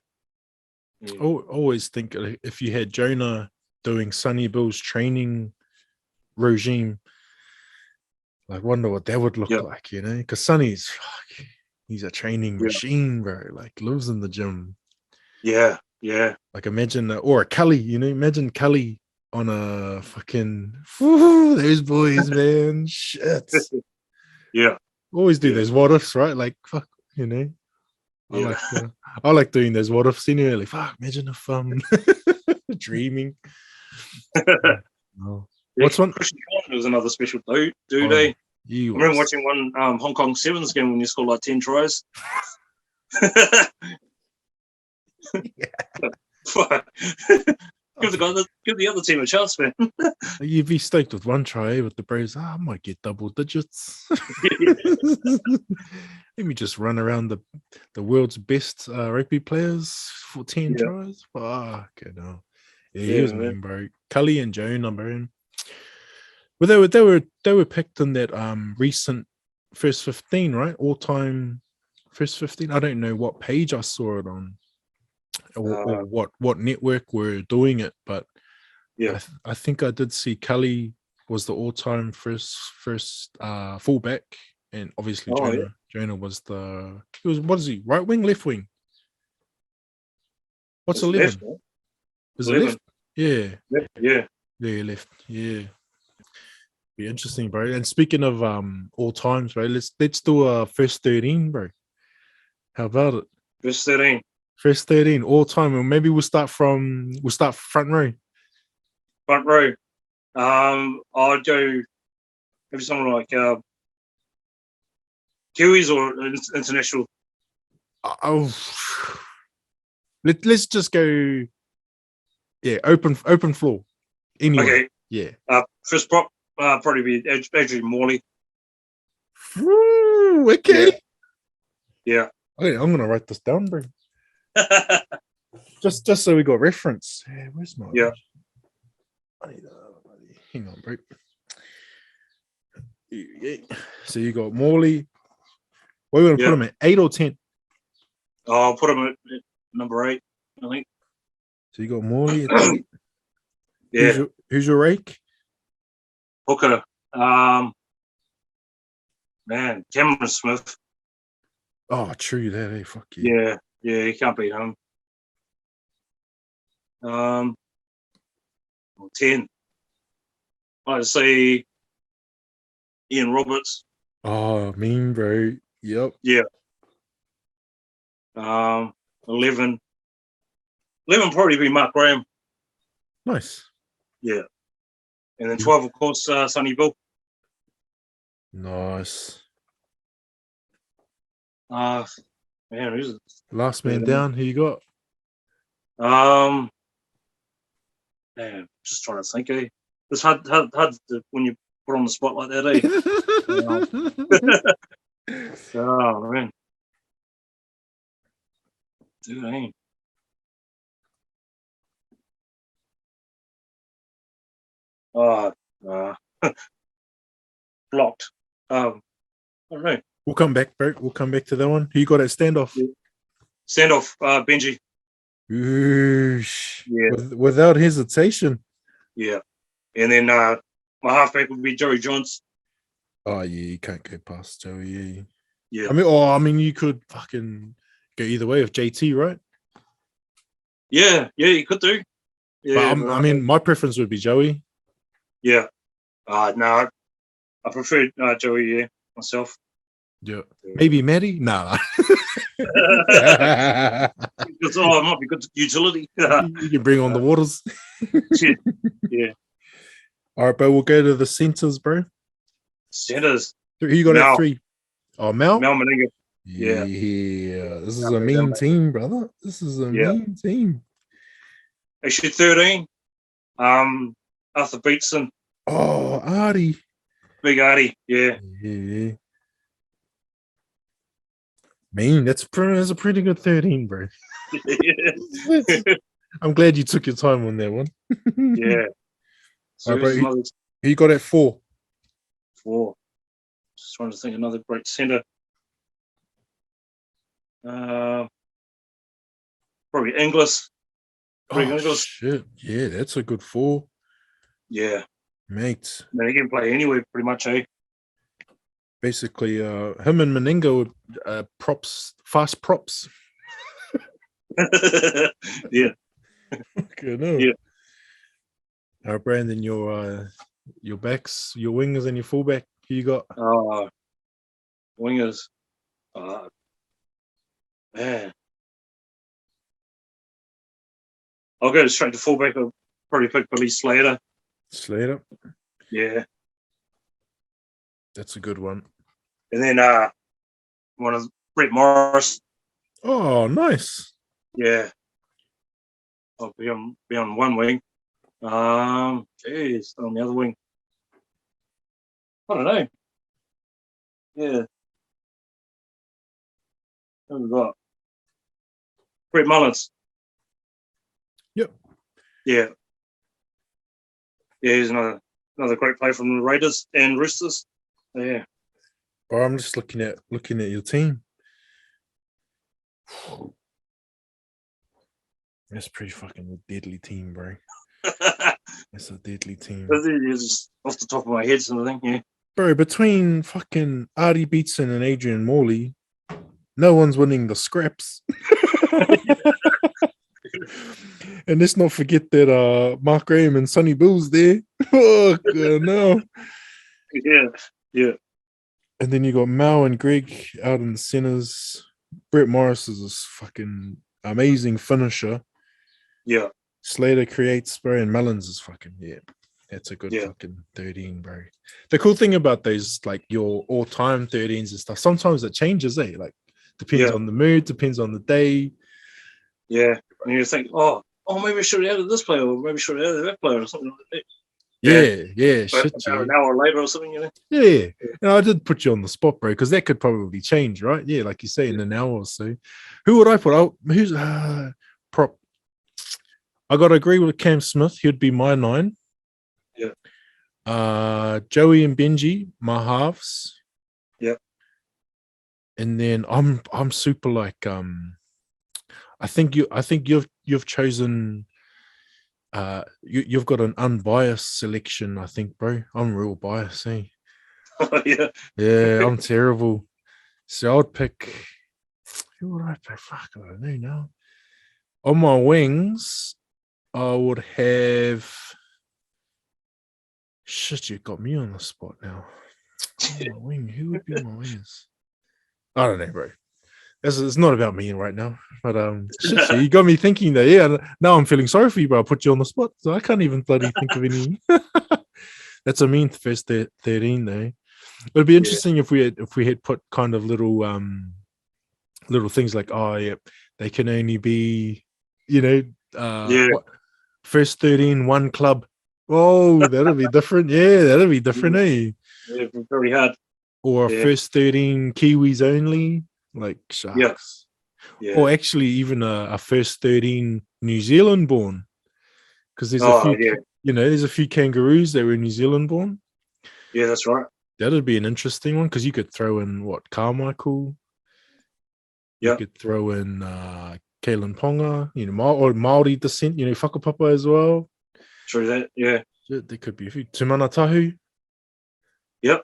I always think if you had Jonah doing Sonny Bill's training regime, I wonder what that would look like, you know? Because Sonny's, he's a training machine, bro. Like, lives in the gym. Yeah, yeah. Like, imagine, or a Cully, you know? Imagine Cully on a fucking, those boys, man. Shit. Yeah. Always do those what ifs, right? Like, fuck, you know? I like doing those what ifs anyway. Like, fuck, imagine if dreaming. Oh. What's one? Christian was another special dude, eh? I remember watching one Hong Kong Sevens game when you scored like 10 tries. Give the other team a chance, man. You'd be stoked with one try with the Bros. I might get double digits. Let me just run around the world's best rugby players for 10 tries. Fuck, you know. Yeah, he was mean, bro. Cully and Jonah, bro. Well, they were picked in that recent first 15, right? All time first 15. I don't know what page I saw it on, or what network were doing it, but I think I did see Cully was the all-time first fullback, and obviously Jonah was what is he, right wing, left wing? What's 11? Is it left? Yeah. Left. Yeah. Be interesting, bro. And speaking of all times, bro, let's do a first 13, bro. How about it? First 13 all time. Or maybe we'll start front row. Front row. I'd go maybe someone like Kiwis or international. Let's just go. Yeah, open floor. Anyway. Okay. Yeah. First prop probably be Adrian Morley. Ooh, okay. Yeah. Okay, I'm gonna write this down, bro. just so we got reference. Yeah, where's my? Yeah. Hang on, bro. Yeah. So you got Morley. What are we gonna put him at? 8 or 10? I'll put him at number 8, I think. So you got Morley at 8. Yeah. Who's your rake? Hooker. Man, Cameron Smith. Oh, true that. Hey, fuck yeah. Yeah, he can't beat him. 10. I'd say Ian Roberts. Oh, mean, bro. Yep. Yeah. 11 probably be Mark Graham. Nice. Yeah. And then 12, of course, Sonny Bill. Nice. Man, who's it? Last man down. Who you got? Man, just trying to think, eh? It's hard to, when you put on the spot like that, eh? Oh, man. Dude, eh? Blocked. I don't know. We'll come back, bro. We'll come back to that one. Who you got at standoff? Standoff, Benji. Oosh. Yeah. Without hesitation. Yeah. And then my halfback would be Joey Johns. Oh yeah, you can't go past Joey. Yeah. I mean, you could fucking go either way with JT, right? Yeah, you could do. Yeah. But I mean, my preference would be Joey. Yeah. No, I prefer Joey. Yeah, myself. Yeah. Maybe Maddie? No. It might be good utility. You can bring on the waters. Yeah. All right, bro. We'll go to the centers, bro. Centers. Who you got Mel. at 3? Oh, Mel? Mel Meninga. Yeah. This is a mean team, brother. This is a mean team. Actually, 13. Arthur Beetson. Oh, Artie. Big Artie. Yeah. Yeah. Man, that's a pretty good 13, bro. I'm glad you took your time on that one. Yeah. So All right, here's bro. another Who you got at 4? 4. Just trying to think another great centre. Probably Inglis. Greg Oh Inglis. shit! Yeah, that's a good 4, Yeah. mate. Man, he can play anywhere pretty much, eh? Basically, him and Meninga were fast props. Yeah. Okay, no. Yeah. Brandon, your backs, your wingers, and your fullback. Who you got? Wingers. Man. I'll go straight to fullback. I'll probably pick Billy Slater. Slater. Yeah. That's a good one. And then one of Brett Morris. Oh, nice. Yeah. I'll be on one wing. Jeez, on the other wing. I don't know. Yeah. Who we got? Brett Mullins. Yep. Yeah. Yeah, he's another great player from the Raiders and Roosters. Yeah. Bro, I'm just looking at your team. That's pretty fucking deadly team, bro. That's a deadly team. Just off the top of my head, sort of thing. Yeah. Bro, between fucking Artie Beetson and Adrian Morley, no one's winning the scraps. And let's not forget that Mark Graham and Sonny Bill's there. Oh God, no. Yeah. And then you got Mal and Greg out in the centers. Brett Morris is this fucking amazing finisher. Yeah. Slater creates, bro, and Mullins is fucking, yeah. That's a good Yeah. fucking 13, bro. The cool thing about those, like your all-time 13s and stuff, sometimes it changes, eh? Like, depends on the mood, depends on the day. Yeah. And you think, oh, maybe I should have added this player, or maybe I should have added that player, or something like that. Yeah, But shit, about an hour later or something, you know? Yeah. I did put you on the spot, bro, because that could probably change, right? Yeah, like you say, in an hour or so. Who would I put out? Who's prop? I got to agree with Cam Smith. He'd be my 9. Yeah. Joey and Benji, my halves. Yeah. And then I'm super like I think you've chosen you've got an unbiased selection, I think, bro. I'm real biased, eh? Yeah, I'm terrible. So I'd pick, who would I pick? Fuck, I don't know now. On my wings, I would have. Shit, you got me on the spot now. On my wing, who would be my wingers? I don't know, bro. It's not about me right now. But shit, you got me thinking that. Yeah, now I'm feeling sorry for you, but I put you on the spot, so I can't even bloody think of any. That's a mean first 13, though. It'd be interesting if we had put kind of little things like, oh yeah, they can only be, first 13, one club. Oh, that'll be different. Yeah, that'll be different, eh? Yeah, very hard. Or first 13 Kiwis only, like Sharks. Yeah. Or actually even a first 13 New Zealand born. Because there's a few, there's a few Kangaroos that were New Zealand born. Yeah, that's right. That'd be an interesting one because you could throw in Carmichael. You could throw in Kalen Ponga, or Māori descent, Whakapapa as well. True that, yeah. There could be a few. Tumana Tahu. Yep.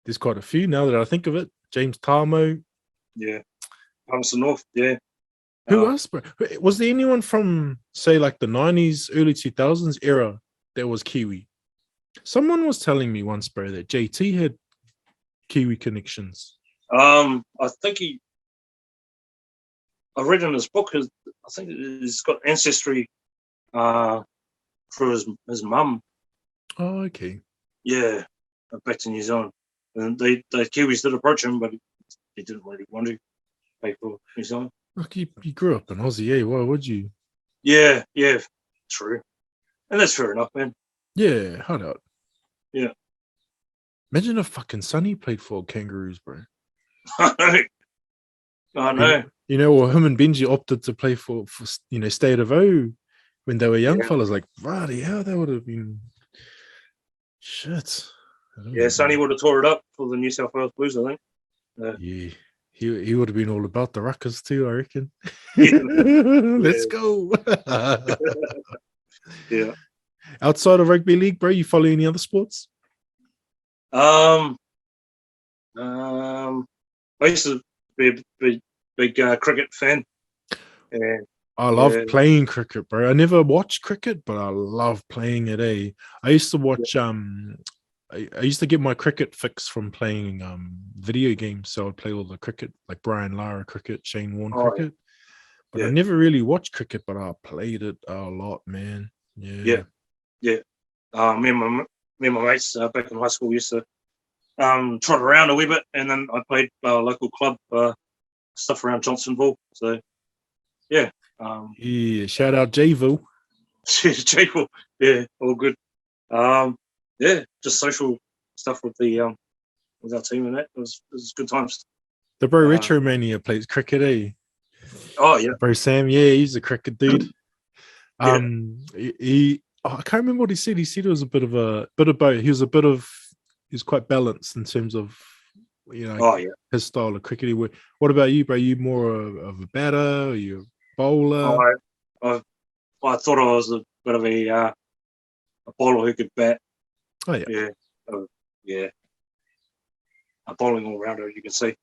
There's quite a few now that I think of it. James Tamo. Yeah. Palmerston North, yeah. Who else, bro? Was there anyone from, say, like the 90s, early 2000s era that was Kiwi? Someone was telling me once, bro, that JT had Kiwi connections. I think I read in his book, I think he's got ancestry through his mum. Oh, okay. Yeah, back to New Zealand. And the Kiwis did approach him, but he didn't really want to play for New Zealand. Look, you grew up in Aussie, eh? Why would you? Yeah, true. And that's fair enough, man. Yeah, hard out. Yeah. Imagine if fucking Sonny played for Kangaroos, bro. I know. You know, or him and Benji opted to play for State of O when they were young Yeah. fellas. Like, bloody hell, that would have been shit. Yeah, Sonny would have tore it up for the New South Wales Blues, I think. Yeah, he would have been all about the ruckers too, I reckon. Yeah. Let's go. Yeah. Outside of rugby league, bro, you follow any other sports? I used to be a big cricket fan. And I love playing cricket, bro. I never watched cricket, but I love playing it. I used to watch. I used to get my cricket fix from playing video games. So I'd play all the cricket, like Brian Lara cricket, Shane Warne cricket. But I never really watched cricket, but I played it a lot, man. Yeah. Me and my mates back in high school used to trot around a wee bit, and then I played local club stuff around Johnsonville. So yeah. Shout out Jayville. Jayville. Yeah, all good. Just social stuff with the with our team, and that it was good times. The bro Retro Mania plays cricket, eh? Oh yeah, bro Sam. Yeah, he's a cricket dude. I can't remember what he said. He said it was a bit of both. He was quite balanced in terms of his style of cricket. What about you, bro? You more of a batter? Are you a bowler? I thought I was a bit of a bowler who could bat. Oh yeah. A bowling all rounder, you can see.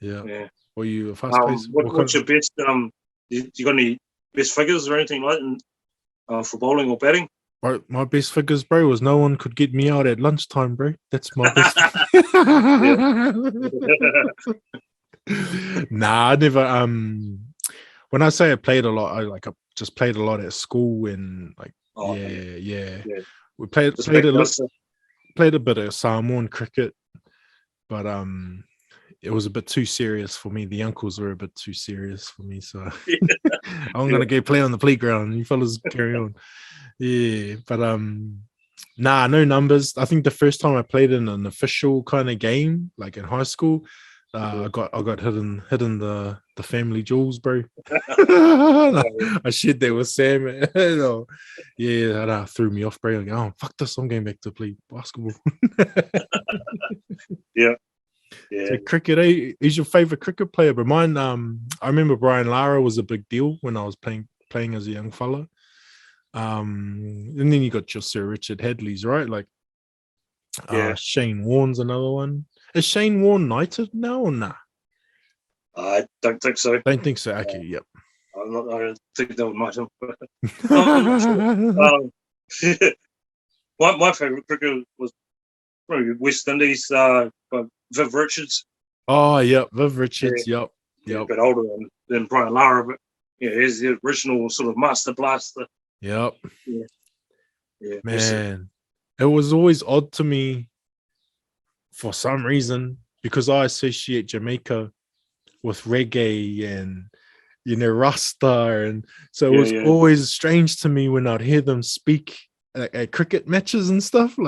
Yeah. Were you a fast pace? What's your best? You got any best figures or anything like that for bowling or batting? Bro, my best figures, bro, was no one could get me out at lunchtime, bro. That's my best. Nah, I never. When I say I played a lot, I just played a lot at school and we played a bit of Samoan cricket, but it was a bit too serious for me. The uncles were a bit too serious for me, so I'm gonna go play on the playground. You fellas carry on. Yeah, but no numbers. I think the first time I played in an official kind of game, like in high school, I got hidden the family jewels, bro. I shared that with Sam. That threw me off, bro. Like, oh fuck this! I'm going back to play basketball. Yeah. So cricket, is your favorite cricket player? But mine, I remember Brian Lara was a big deal when I was playing as a young fella. And then you got your Sir Richard Hadleys, right? Like, Shane Warne's another one. Is Shane Warne knighted now or nah? I don't think so. Don't think so. Okay, yep. I don't think they would knight him. My favorite cricketer was probably West Indies. Viv Richards. Oh, yep, Viv Richards. Yep. A bit older than Brian Lara, but he's the original sort of master blaster. Yep. Yeah. Man, it was always odd to me for some reason because I associate Jamaica with reggae and Rasta, and so it was always strange to me when I'd hear them speak at cricket matches and stuff,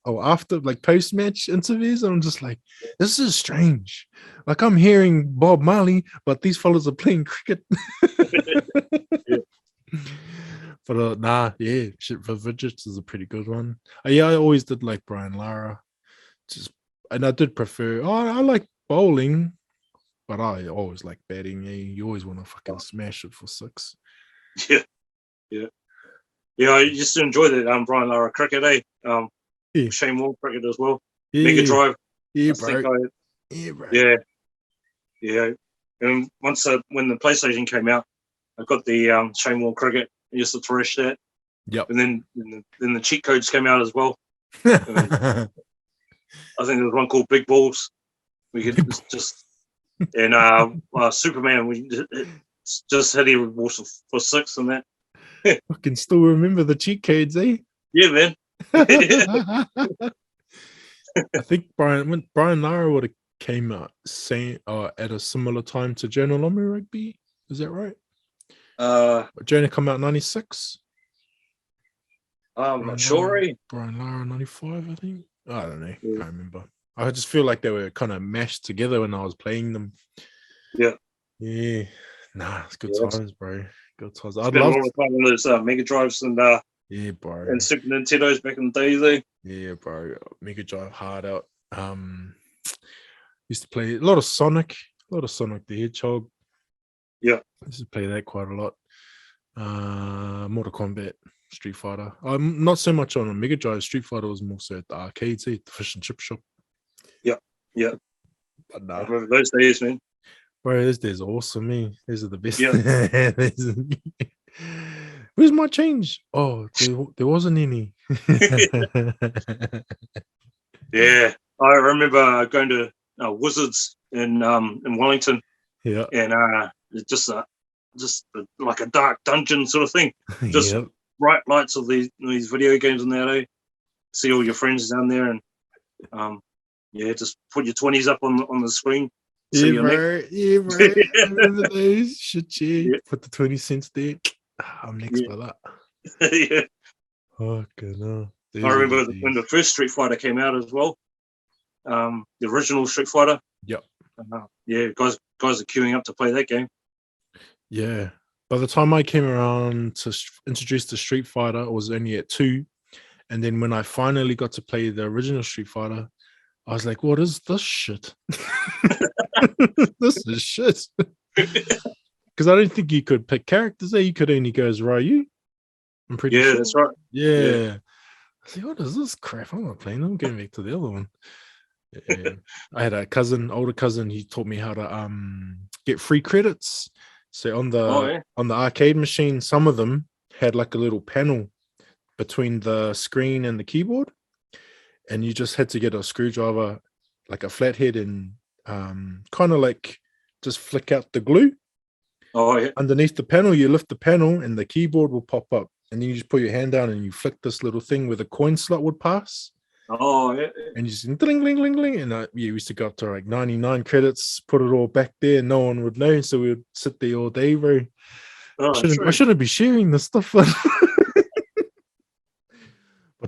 after post match interviews. I'm just like, this is strange. Like I'm hearing Bob Marley, but these fellas are playing cricket. But shit, for Vidgets is a pretty good one. I always did like Brian Lara, and I did prefer. I like bowling, but I always like batting. You always want to fucking smash it for six. Yeah, I used to enjoy that Brian Lara cricket, Shane Warne cricket as well. Mega Drive. Bro. Yeah. And once when the PlayStation came out, I got the Shane Warne cricket. I used to thresh that. Yep. And then the cheat codes came out as well. I think there was one called Big Balls. We could Superman. We just hit every ball for six and that. I can still remember the cheat codes, eh? Yeah, man. I think Brian Lara would have came out at a similar time to Jonah Lomu Rugby. Is that right? Jonah come out 96. I'm not sure. Brian Lara 95, I think. I don't know. Yeah. Can't remember. I just feel like they were kind of mashed together when I was playing them. Yeah. Nah, it's good Yes. times, bro. Good times. I'd Spent a love lot of time on those Mega Drives and bro. Super Nintendos back in the day, though. Yeah, bro. Mega Drive hard out. Used to play a lot of Sonic the Hedgehog. Yeah. Used to play that quite a lot. Mortal Kombat, Street Fighter. Not so much on a Mega Drive. Street Fighter was more so at the arcades, the fish and chip shop. Yeah. But I nah, remember those days, man. bro, those days are awesome. Me, these are the best. Yeah. Where's my change? Oh, there wasn't any. Yeah. I remember going to Wizards in Wellington, Yeah, and it's just like a dark dungeon sort of thing. Just yep. bright lights of these video games in there. See all your friends down there, and just put your 20s up on the screen. See your neck. Yeah, bro. I remember those. Shit, yeah. Yeah. Put the 20 cents there. I'm next Yeah. by that. Yeah. Fucking hell. I remember when the first Street Fighter came out as well. The original Street Fighter. Yep. Guys are queuing up to play that game. Yeah. By the time I came around to introduce the Street Fighter, I was only at 2. And then when I finally got to play the original Street Fighter, I was like, what is this shit? This is shit. Because I don't think you could pick characters there. You could only go as Ryu. I'm pretty sure. Yeah, that's right. Yeah. I said, what is this crap? I'm not playing. I'm going back to the other one. Yeah. I had a older cousin. He taught me how to get free credits. So on the arcade machine, some of them had like a little panel between the screen and the keyboard, and you just had to get a screwdriver, like a flathead, and kind of like just flick out the glue. Oh yeah. Underneath the panel, you lift the panel, and the keyboard will pop up, and then you just put your hand down and you flick this little thing where the coin slot would pass. Oh yeah. And you just ding, ding, ding, ding, and we used to go up to like 99 credits, put it all back there, and no one would know, so we would sit there all day, bro. I shouldn't be sharing this stuff. But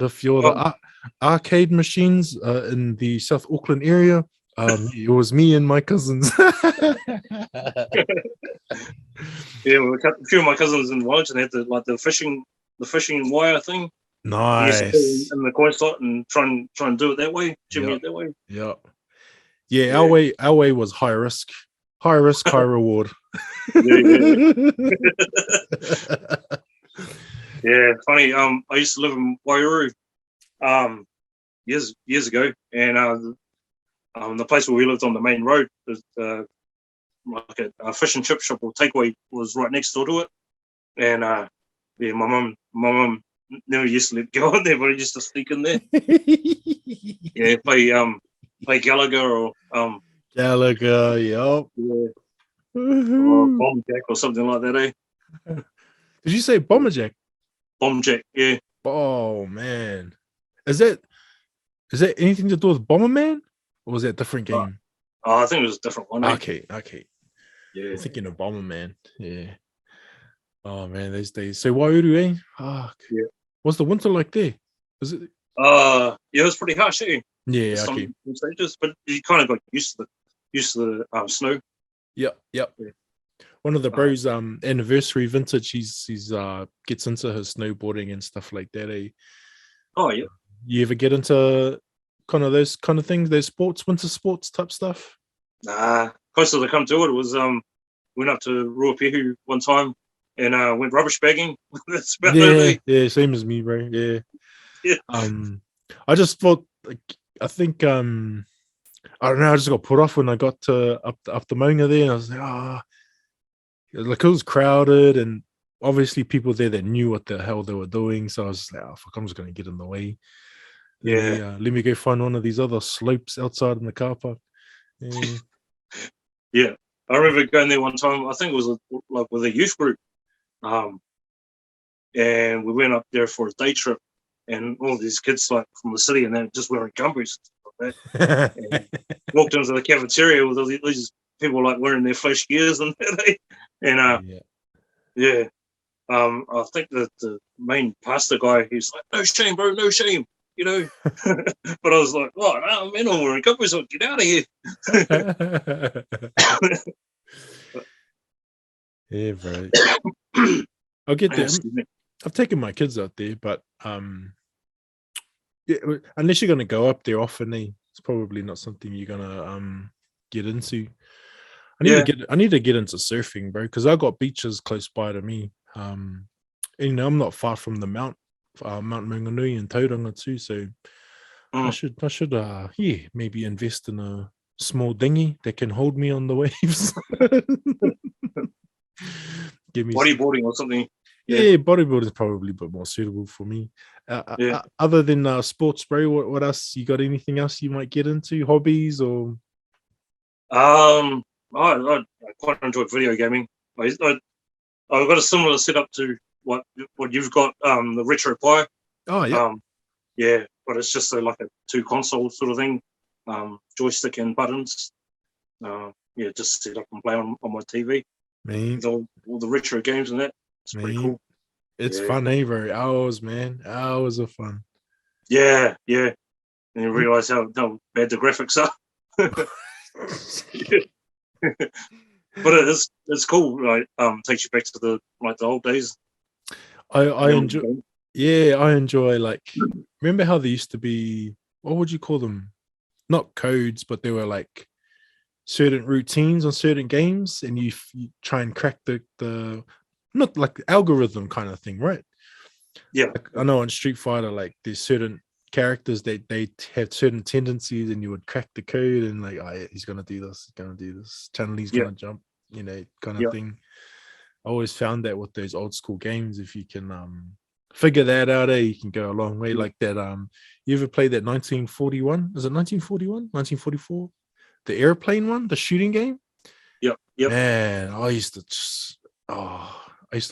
if you're the arcade machines in the South Auckland area, it was me and my cousins. Yeah, a few of my cousins in Wellington had the fishing wire thing. Nice. In the coin slot and try and do it that way, jimmy it that way. Yeah. Yeah, our way was high risk, high reward. Yeah, funny. I used to live in Wairuru years ago, and the place where we lived on the main road, like a fish and chip shop or takeaway was right next door to it. And my mum never used to let go in there, but I used to sneak in there. Yeah, play Gallagher or Gallagher, yep. Yeah. Or Bomb Jack or something like that, eh? Did you say Bomber Jack? Bomb Jack, yeah. Oh man. Is that anything to do with Bomberman? Or was that a different game? I think it was a different one. Eh? Okay. Yeah. I'm thinking of Bomberman. Yeah. Oh man, those days. So Wairuru, eh? Fuck. Yeah. What's the winter like there? Was it? Yeah, it was pretty harsh, eh? Yeah, some stages, but you kind of got used to the snow. Yep. Yeah. One of the bros, anniversary vintage, he's gets into his snowboarding and stuff like that. Eh? Oh yeah. You ever get into kind of those kind of things, those winter sports type stuff? Nah. Closest I come to it was went up to Ruapehu one time and went rubbish bagging. That's about it. Yeah, same as me, bro. Yeah. I just thought, like, I think I don't know, I just got put off when I got to up the Maunga there, and I was like, like it was crowded, and obviously people there that knew what the hell they were doing, so I was like, fuck, I'm just gonna get in the way. Let me go find one of these other slopes outside in the car park. Yeah, I remember going there one time. I think it was like with a youth group, and we went up there for a day trip, and all these kids like from the city and they're just wearing gumboots like that. And walked into the cafeteria with all these people like wearing their flash gears and that. And I think that the main pastor guy, he's like, "No shame, bro, no shame," you know. But I was like, "Oh, no, man, I'm wearing gumboots, so get out of here." Yeah, bro. I'll get there. Excuse me. I've taken my kids out there, but yeah, unless you're gonna go up there often, it's probably not something you're gonna get into. I need to get into surfing, bro, because I got beaches close by to me. And, I'm not far from the Mount Maunganui and Tauranga too, so I should maybe invest in a small dinghy that can hold me on the waves. Give me bodyboarding or something. Yeah, bodybuilding is probably a bit more suitable for me. Other than sports, bro, what else? You got anything else you might get into? Hobbies or? I quite enjoy video gaming. I've got a similar setup to what you've got. The retro Pi. Oh yeah. Yeah, but it's just like a 2 console sort of thing. Joystick and buttons. Just set up and play on my TV. Man, with all the retro games and that. It's pretty cool. It's fun, bro. Hours of fun. Yeah. And you realize how bad the graphics are. But it's cool. Like, takes you back to the old days. I enjoy. Yeah, I enjoy. Like, remember how there used to be? What would you call them? Not codes, but they were like certain routines on certain games, and you try and crack the not like algorithm kind of thing, right? Yeah, like, I know on Street Fighter, like there's certain characters they have certain tendencies, and you would crack the code and like, oh, yeah, he's gonna do this, Chun-Li's gonna jump, kind of thing. I always found that with those old school games, if you can figure that out, you can go a long way. Like that, you ever played that 1941? Is it 1941? 1944? The airplane one, the shooting game? Yep. Man, I used to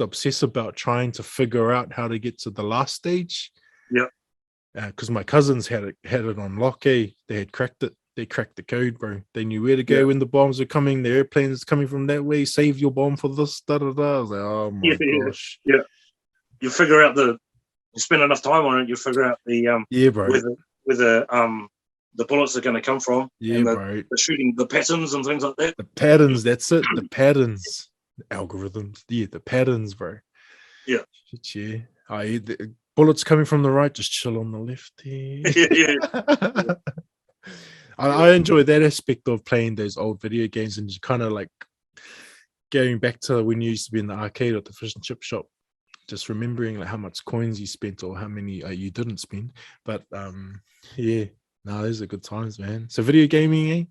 obsess about trying to figure out how to get to the last stage. Yep. Because my cousins had it on lock. They had cracked it. They cracked the code, bro. They knew where to go when the bombs were coming. The airplanes coming from that way. Save your bomb for this. Da da da. I was like, oh my gosh. Yeah. You figure out you spend enough time on it. You figure out bro, where the bullets are going to come from. Yeah, and bro. The shooting, the patterns and things like that. The patterns. That's it. The patterns. The algorithms. Yeah, the patterns, bro. Yeah. Shit, yeah. The bullets coming from the right. Just chill on the left. Yeah. I enjoy that aspect of playing those old video games and just kind of like going back to when you used to be in the arcade or the fish and chip shop, just remembering like how much coins you spent or how many you didn't spend. But those are good times, man. So video gaming,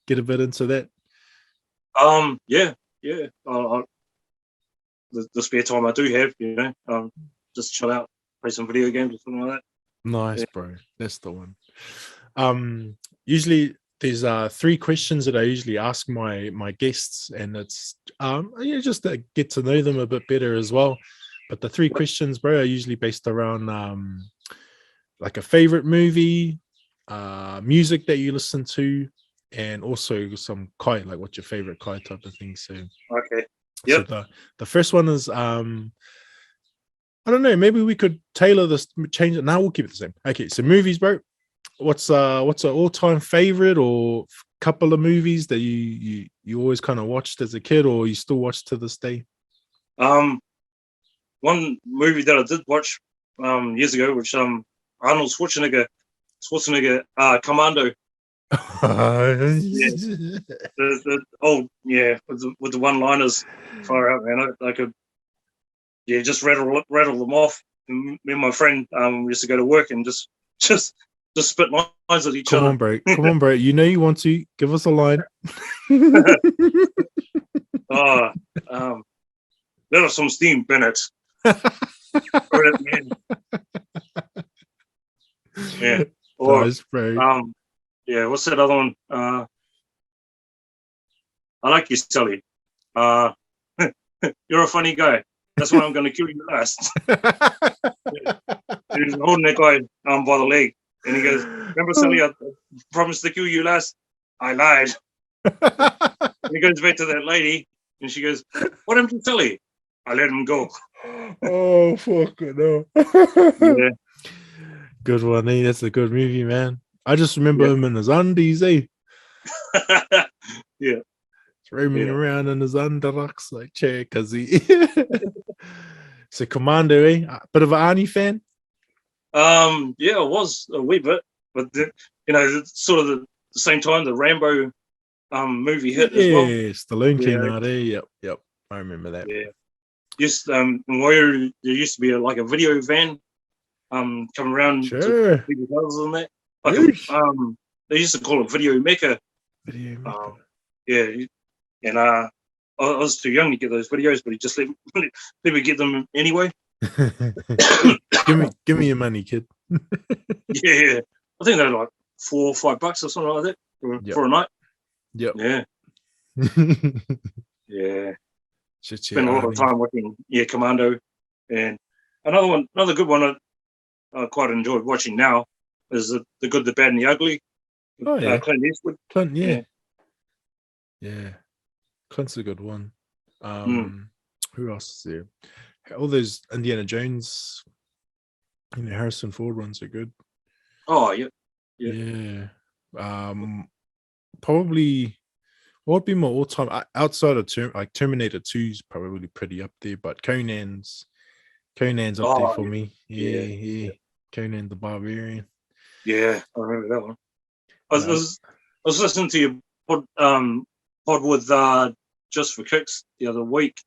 get a bit into that. Yeah. The spare time I do have, just chill out, play some video games or something like that. Nice, bro. That's the one. Usually there's 3 questions that I usually ask my guests, and it's just to get to know them a bit better as well. But the 3 questions, bro, are usually based around like a favorite movie, music that you listen to, and also some kai, like what's your favorite kai type of thing. So okay. Yep. So the first one is I don't know, maybe we could tailor this, change it. Now we'll keep it the same. Okay, so movies, bro. What's an all-time favorite or couple of movies that you always kind of watched as a kid or you still watch to this day? One movie that I did watch years ago, which Arnold Schwarzenegger, Commando. With the one-liners far out, man. I could just rattle them off. And me and my friend used to go to work and just spit lines at each other. Come on, bro. You know you want to give us a line. There was some steam, Bennett. Yeah. Or nice, bro. what's that other one? I like you, Sully. You're a funny guy. That's why I'm going to kill you last. He's holding that guy by the leg. And he goes, remember, Sully, I promised to kill you last. I lied. And he goes back to that lady, and she goes, what happened to Sully? I let him go. Oh, fuck it, no. Yeah. Good one, That's a good movie, man. I just remember him in his undies, Yeah. He's roaming Yeah. around in his underrocks like chair because he. So Commando, eh? A bit of an Arnie fan. Yeah, it was a wee bit, but it's sort of the same time the Rambo movie hit as well. Yeah, Stallone came Yeah. out, eh? Yep. I remember that. Yeah. Just where there used to be a video van coming around to Sure. people's houses and that. Like Yeesh. they used to call it Video Mecca. Video maker. Yeah, and I was too young to get those videos, but he just let me get them anyway. give me your money, kid. Yeah, I think they're like $4 or $5 or something like that for a night. Yep. Yeah. Yeah. Shit, Spent a lot of time watching Commando, and another good one I quite enjoyed watching now is the Good, the Bad, and the Ugly. Oh yeah, Clint Eastwood. Clint, yeah. Clint's a good one. Who else is there? All those Indiana Jones, Harrison Ford ones are good. Oh yeah. Probably what would be my all-time outside of Terminator 2 is probably pretty up there, but Conan's up there for me. Yeah. Conan the Barbarian. Yeah, I remember that one. I was listening to your pod with Just for Kicks the other week,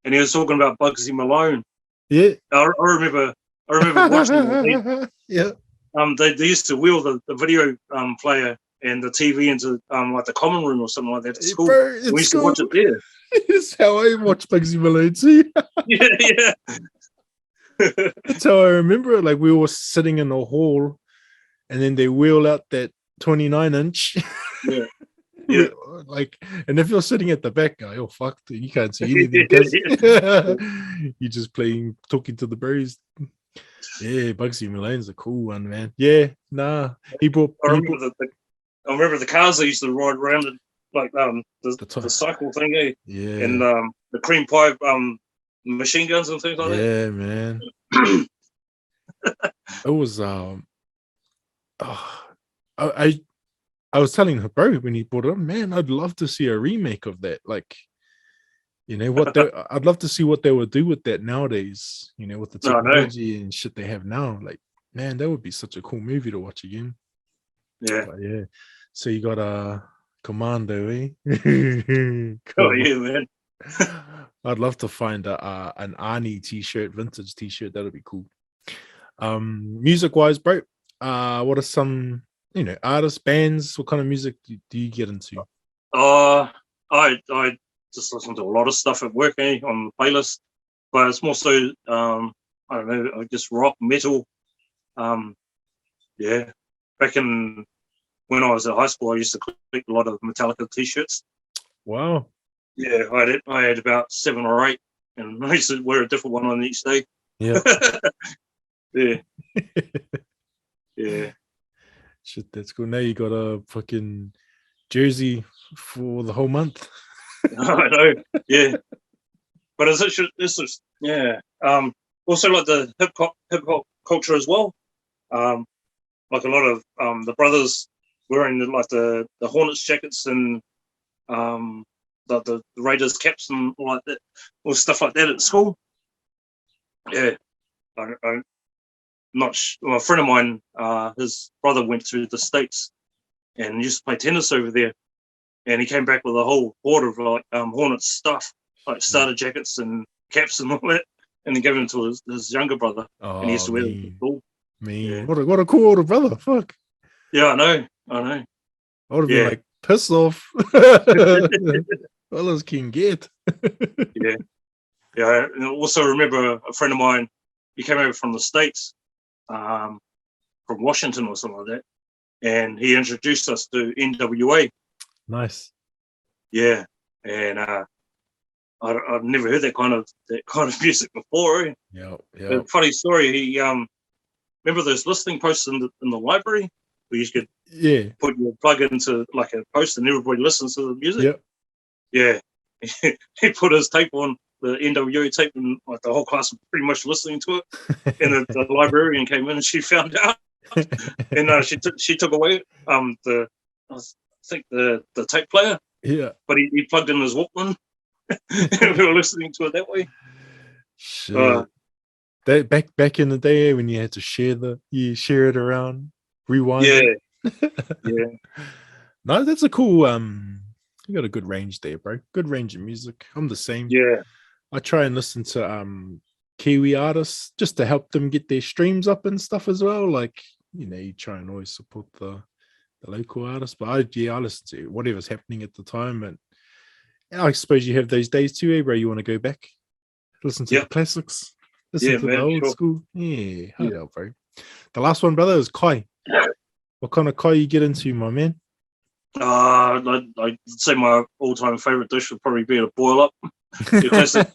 and he was talking about Bugsy Malone. Yeah, I remember watching it. Yeah. They used to wheel the video player and the TV into like the common room or something like that at school. Bro, We used to watch it there. It's how I watch Bugsy Malone too. Yeah. That's how I remember it. Like we were sitting in a hall, and then they wheel out that 29-inch. Yeah. And if you're sitting at the back, oh fuck, you can't see anything because you're just talking to the bros. Yeah, Bugsy Malone's a cool one, man. Yeah, nah, I remember the cars they used to ride around it, like the cycle thing, eh? Yeah, and the cream pie machine guns and things like that. Yeah, man. It was I was telling her bro when he brought it up, man, I'd love to see a remake of that. Like, I'd love to see what they would do with that nowadays, with the technology and shit they have now. Like, man, that would be such a cool movie to watch again. Yeah. But yeah. So you got Commando, eh? Oh yeah, man. I'd love to find an Arnie t-shirt, vintage t-shirt. That'd be cool. Music wise, bro, what are some artists, bands? What kind of music do you get into? I just listen to a lot of stuff at work, on the playlist, but it's more so I don't know, just rock, metal. Yeah. Back when I was at high school, I used to collect a lot of Metallica t-shirts. Wow. Yeah, I had about 7 or 8, and I used to wear a different one on each day. Yeah. Yeah. Yeah. Shit, that's cool. Now you got a fucking jersey for the whole month. I know. Yeah. But it's just yeah. Also like the hip hop culture as well. Like a lot of the brothers wearing the Hornets jackets and the Raiders caps and all like that, or stuff like that at school. Yeah. A friend of mine, his brother went to the States and used to play tennis over there, and he came back with a whole hoard of Hornets stuff, like starter jackets and caps and all that, and he gave them to his younger brother, and he used to wear them to school. Yeah. What a cool older brother. Fuck. Yeah, I know. I would have been like, piss off. Fellas can get. Yeah. And I also remember a friend of mine, he came over from the States, from Washington or something like that, and he introduced us to NWA. Nice. Yeah, and I've never heard that kind of music before. Yeah. Funny story. He remember those listening posts in the library where you could put your plug into like a post and everybody listens to the music. Yeah. He put his tape on, the NWA tape, and like the whole class was pretty much listening to it. And the librarian came in and she found out, and she took away the tape player, Yeah. But he plugged in his Walkman. And we were listening to it that way. Shit. That back in the day when you had to share it around, rewind Yeah, it. yeah, No, that's a cool you got a good range there, bro. Good range of music. I'm the same. yeah, I try and listen to Kiwi artists just to help them get their streams up and stuff as well. Like, you try and always support the local artists. But I listen to whatever's happening at the time. And I suppose you have those days too, bro. You want to go back, listen to the classics, listen to the man, old sure. school. Yeah, hard out, bro. The last one, brother, is Kai. What kind of Kai you get into, my man? I'd say my all-time favorite dish would probably be a boil up. Your classic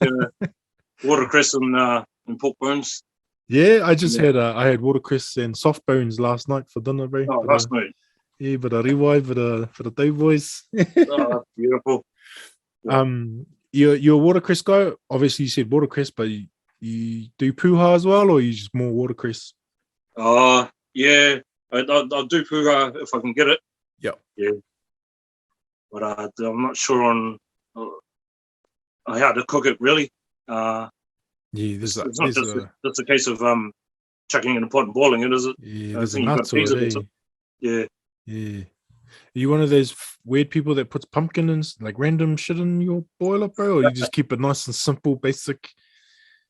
watercress and pork bones. Yeah, I just had I had watercress and soft bones last night for dinner, bro. Oh, last night. Yeah, but a rewind for the doughboys. Oh, beautiful. You're a watercress guy. Obviously, you said watercress, but you do puha as well, or you just more watercress? Yeah, I'll do puha if I can get it. Yep. Yeah, but I'm not sure on how to cook it really. Yeah, it's not just a case of chucking it in a pot and boiling it, is it? Yeah, there's a nut to it. Yeah. Yeah. Are you one of those weird people that puts pumpkin and like random shit in your boiler, bro? Or you just keep it nice and simple, basic?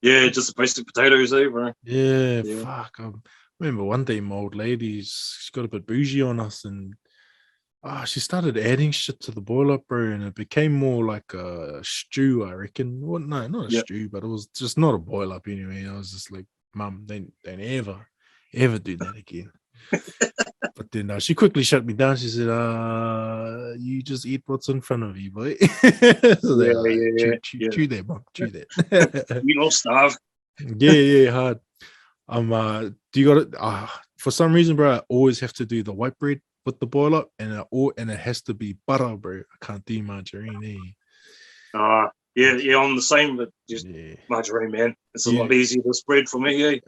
Yeah, just the basic potatoes, bro. Yeah, fuck. I remember one day my old lady, she got a bit bougie on us and she started adding shit to the boiler, bro, and it became more like a stew, I reckon. Well, no, not a stew, but it was just not a boil up anyway. I was just like, Mum, don't ever do that again. But then she quickly shut me down. She said, you just eat what's in front of you, boy. So chew that, Mum. Chew that. You don't starve. Yeah, hard. Do you got it? For some reason, bro, I always have to do the white bread with the boil up, and it has to be butter, bro. I can't do margarine. Yeah, I'm the same, but just margarine, man. It's a lot easier to spread for me, yeah.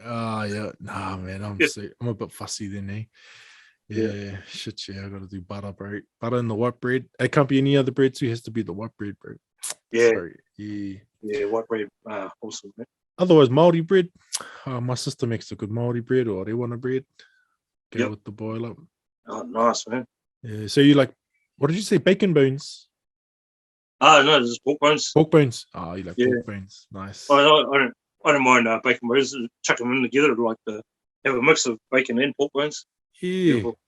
Nah, man, I'm a bit fussy then, Yeah, shit, I gotta do butter, bro. Butter in the white bread. It can't be any other bread too. It has to be the white bread, bro. Yeah. Sorry. Yeah, white bread, awesome, man. Otherwise, Māori bread. My sister makes a good Māori bread or rewana bread. Go with the boil up. Oh, nice, man. Yeah, so you like, what did you say, bacon bones? No, just pork bones. Pork bones. You like pork bones. Nice. I don't mind bacon bones. Chuck them in together, like have a mix of bacon and pork bones. Yeah. Beautiful.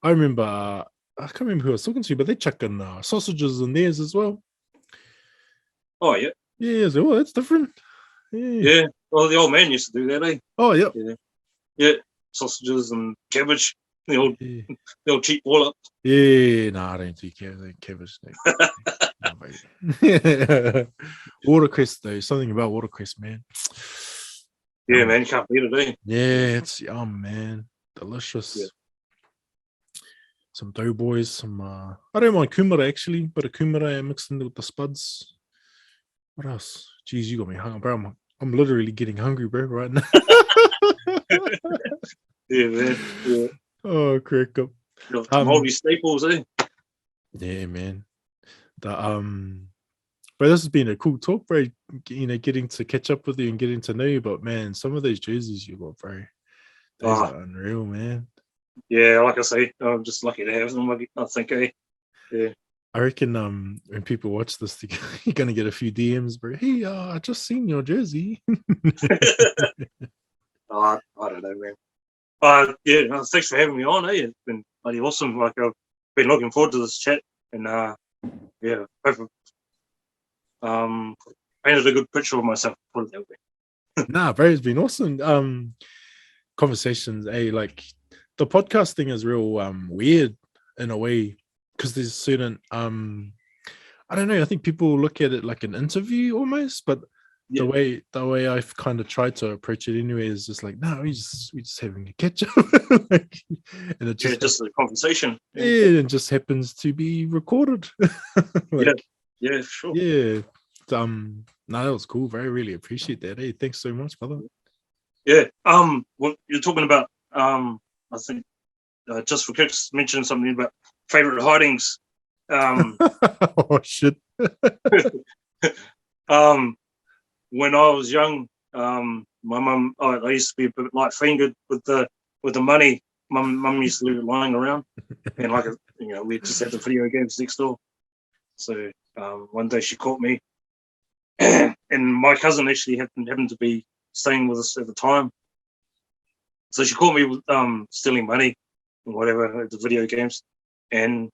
I remember, I can't remember who I was talking to, but they chuck in sausages in theirs as well. Oh, yeah. Yeah, so that's different. Yeah. Well, the old man used to do that, Oh, yeah. Yeah. Sausages and cabbage. The old cheap boil up. Yeah, no, I don't do cabbage. No, watercress, though. Something about watercress, man. Yeah, man, you can't beat it, Yeah, it's yum, man. Delicious. Yeah. Some doughboys, I don't mind kumara actually, but a kumara mixed in with the spuds. What else? Jeez, you got me hungry, bro. I'm literally getting hungry, bro, right now. Yeah, man. Yeah. Oh, crack up. Moldy staples, Yeah, man. But this has been a cool talk, bro. Getting to catch up with you and getting to know you. But man, some of those jerseys you got, bro, those are unreal, man. Yeah, like I say, I'm just lucky to have them. I think, yeah. I reckon when people watch this, you're gonna get a few DMs, bro. Hey, I just seen your jersey. I don't know, man. Yeah, thanks for having me on. It's been bloody awesome. Like I've been looking forward to this chat, and yeah, hopefully, painted a good picture of myself. Put it that way. Nah, bro, it's been awesome. Conversations, like the podcast thing is real weird in a way because there's certain I don't know. I think people look at it like an interview almost, but the way I've kind of tried to approach it anyway is just like, no, we just having a catch up, and it just a conversation. Yeah, it just happens to be recorded. Yeah, sure. Yeah, no, that was cool. Very really appreciate that. Hey, thanks so much, brother. Yeah. What you're talking about? I think just for kicks mentioned something about favorite hidings. Oh shit. When I was young, my mum, I used to be a bit like fingered with the money. Mum used to leave it lying around, and we just had the video games next door. So one day she caught me, and my cousin actually happened to be staying with us at the time. So she caught me with stealing money and whatever at the video games, and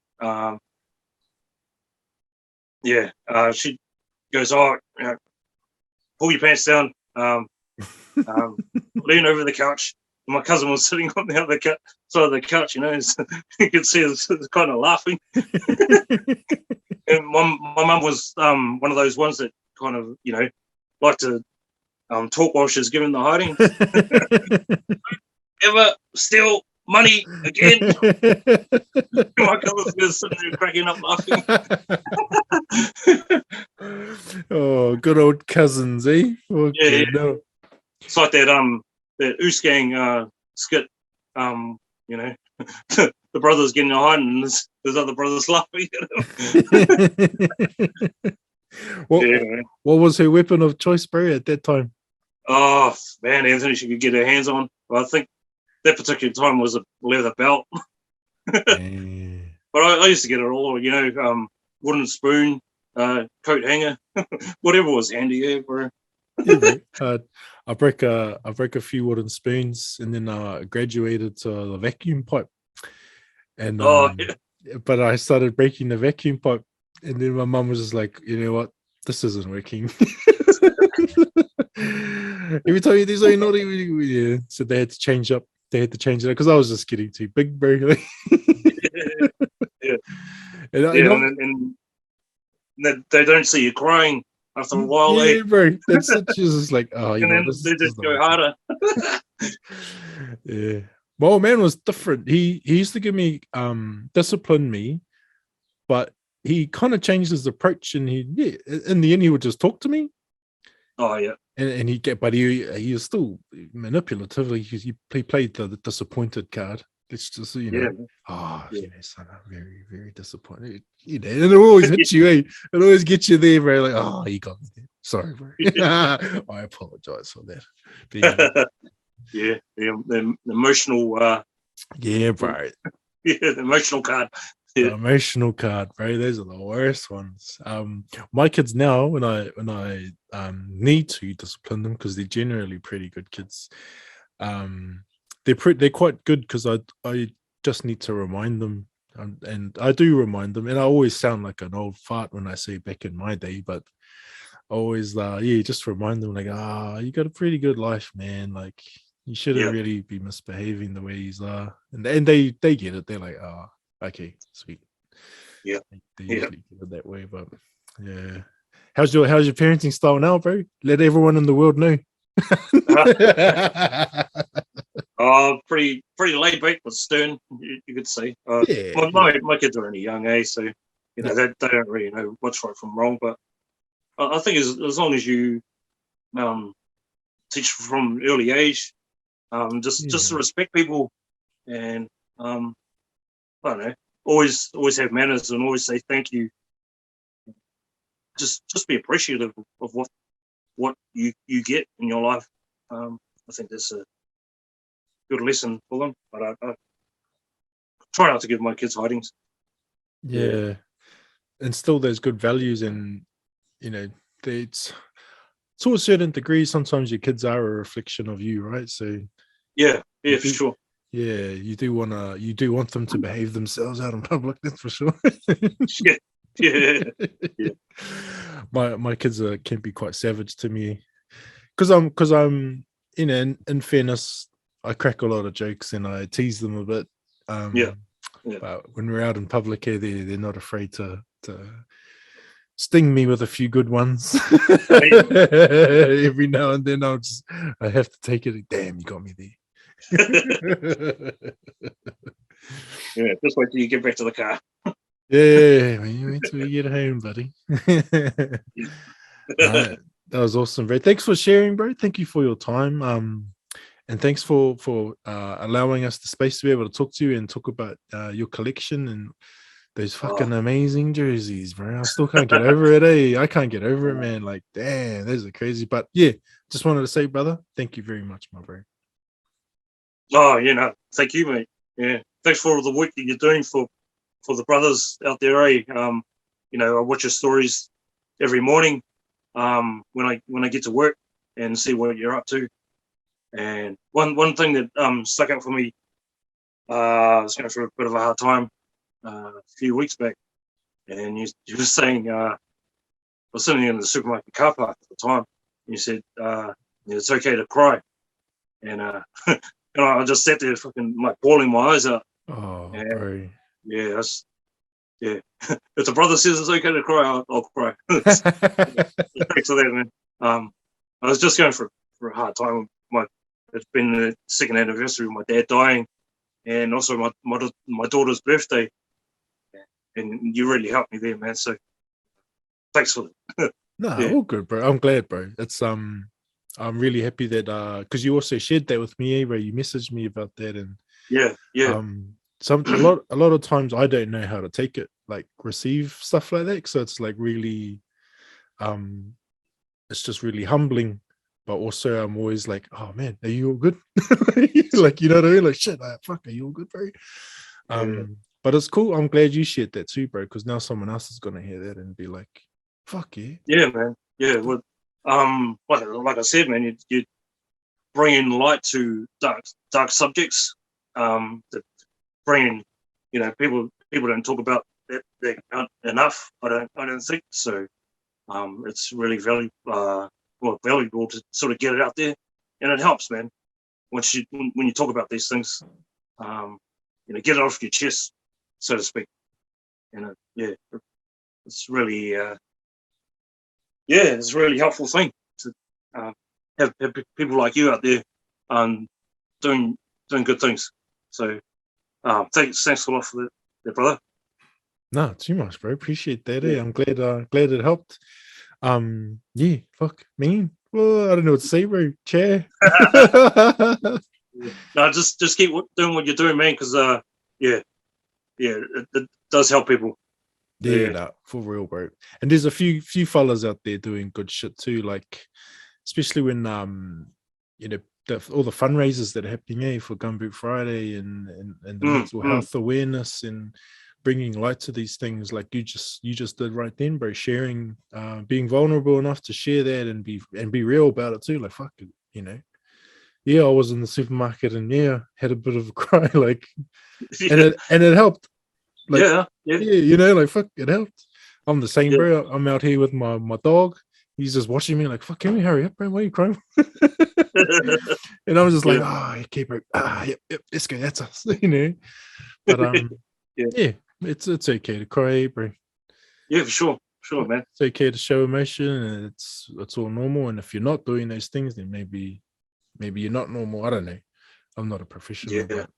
she goes, pull your pants down, lean over the couch. And my cousin was sitting on the other side of the couch, so you could see us kind of laughing. And my mum was one of those ones that kind of, like to talk while she's giving the hiding. Ever steal money again? My cousin was sitting there cracking up laughing. Oh, good old cousins, eh? Okay, Yeah. no. It's like that Oosgang skit, the brothers getting a hiding and there's other brothers laughing. What was her weapon of choice, bro, at that time? Oh man, Anthony, she could get her hands on. Well, I think that particular time was a leather belt. But I used to get it all, wooden spoon, coat hanger, whatever was handy, bro. Yeah, bro. I broke a few wooden spoons, and then I graduated to the vacuum pipe. And but I started breaking the vacuum pipe, and then my mum was just like, you know what, this isn't working. Every time you do something naughty, yeah. So they had to change up. They had to change it because I was just getting too big, bro. Yeah. And they don't see you crying after a while. Yeah, bro. That's it. She's just like, oh, and then they just go harder. Yeah. My old man was different. He used to give me discipline me, but he kind of changed his approach, and in the end he would just talk to me. Oh yeah. And he was still manipulative. He played the disappointed card. It's just, son, I'm very, very disappointed. And it always hits you, eh? It always gets you there, bro. Like, oh, you got me there. Sorry, bro. I apologize for that. But, the emotional. Yeah, bro. The emotional card. The emotional card, bro. Those are the worst ones. My kids now, when I need to discipline them, because they're generally pretty good kids, they're quite good, because I just need to remind them, and I do remind them, and I always sound like an old fart when I say back in my day, but I always just remind them, like, you got a pretty good life, man. Like, you shouldn't really be misbehaving the way you are, and they get it. They're like, okay, sweet. Yeah, they usually get it that way, but yeah. How's your parenting style now, bro? Let everyone in the world know. Pretty laid back but stern, you could say. My kids are only young, so they don't really know what's right from wrong. But I think as long as you teach from an early age, just to respect people, and I don't know, always have manners, and always say thank you. Just be appreciative of what you get in your life. I think that's a good lesson for them. But I try not to give my kids hidings. Yeah. Instill those good values, and it's to a certain degree, sometimes your kids are a reflection of you, right? So for sure. Yeah, you do want them to behave themselves out in public, that's for sure. Yeah. My kids can be quite savage to me, because I'm in fairness, I crack a lot of jokes and I tease them a bit. But when we're out in public here, they're not afraid to sting me with a few good ones. Every now and then I have to take it. Damn, you got me there. Just wait till you get back to the car. Yeah, wait till you get home, buddy. That was awesome, bro. Thanks for sharing, bro. Thank you for your time. And thanks for allowing us the space to be able to talk to you and talk about your collection, and Those fucking amazing jerseys, bro. I still can't get over it, eh? I can't get over it, man. Like, damn, those are crazy. But yeah, just wanted to say, brother, thank you very much, my bro. Oh, thank you, mate. Yeah, thanks for all the work that you're doing for the brothers out there, eh? I watch your stories every morning when I get to work and see what you're up to. And one thing that stuck out for me, I was going through a bit of a hard time a few weeks back, and you were saying, I was sitting in the supermarket car park at the time, and you said, it's okay to cry. And I just sat there fucking like bawling my eyes out. Oh, and, bro. Yeah, if the brother says it's okay to cry, I'll cry. Thanks for that, man. I was just going for a hard time. It's been the second anniversary of my dad dying, and also my daughter's birthday, and you really helped me there, man. So thanks for that. No, all good, bro. I'm glad, bro. It's I'm really happy that because you also shared that with me, bro. You messaged me about that, and yeah. A lot of times I don't know how to take it, like receive stuff like that. So it's like really, it's just really humbling. But also I'm always like, oh man, are you all good? Like, you know what I mean? Like, shit, fuck, are you all good, bro? But it's cool. I'm glad you shared that too, bro, because now someone else is gonna hear that and be like, fuck yeah. Yeah, man. Yeah, well, like I said, man, you bring in light to dark subjects. That bring in, people don't talk about that enough. I don't think so. It's really valuable to sort of get it out there, and it helps, man. When you talk about these things, get it off your chest, so to speak. It's really it's a really helpful thing to have people like you out there doing good things. So thanks a lot for that, brother. No, too much, bro. Appreciate that. Yeah. I'm glad it helped. Yeah, fuck, man. Well, I don't know what to say, bro. Chair. No, just keep doing what you're doing, man, because it does help people. Yeah, nah, for real, bro. And there's a few fellas out there doing good shit too, like especially when all the fundraisers that are happening for Gumboot Friday and the mental health awareness and bringing light to these things, like you just did right then, bro. Sharing, being vulnerable enough to share that and be real about it too. Like fuck it, Yeah, I was in the supermarket and had a bit of a cry, like, and it helped. Like, like fuck, it helped. I'm the same, bro. I'm out here with my dog. He's just watching me like, fuck, can we hurry up, bro? Why are you crying? And I was just like, okay, bro. Yep, let's go. That's us, But it's okay to cry, bro. Yeah, for sure, man. It's okay to show emotion, and it's all normal. And if you're not doing those things, then maybe you're not normal. I don't know. I'm not a professional, but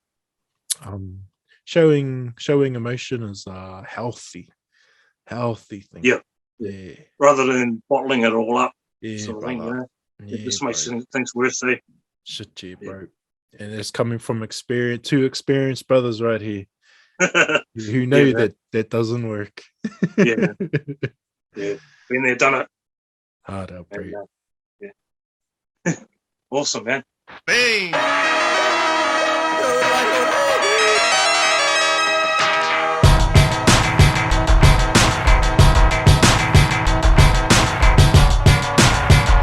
showing emotion is a healthy thing. Yeah. Rather than bottling it all up. Yeah, sort of brother. thing, it just makes things worse, eh? Shit, yeah, bro. And it's coming from two experienced brothers right here who know that doesn't work. Yeah. Been there, done it. Hard out, bro. Awesome, man. Bang!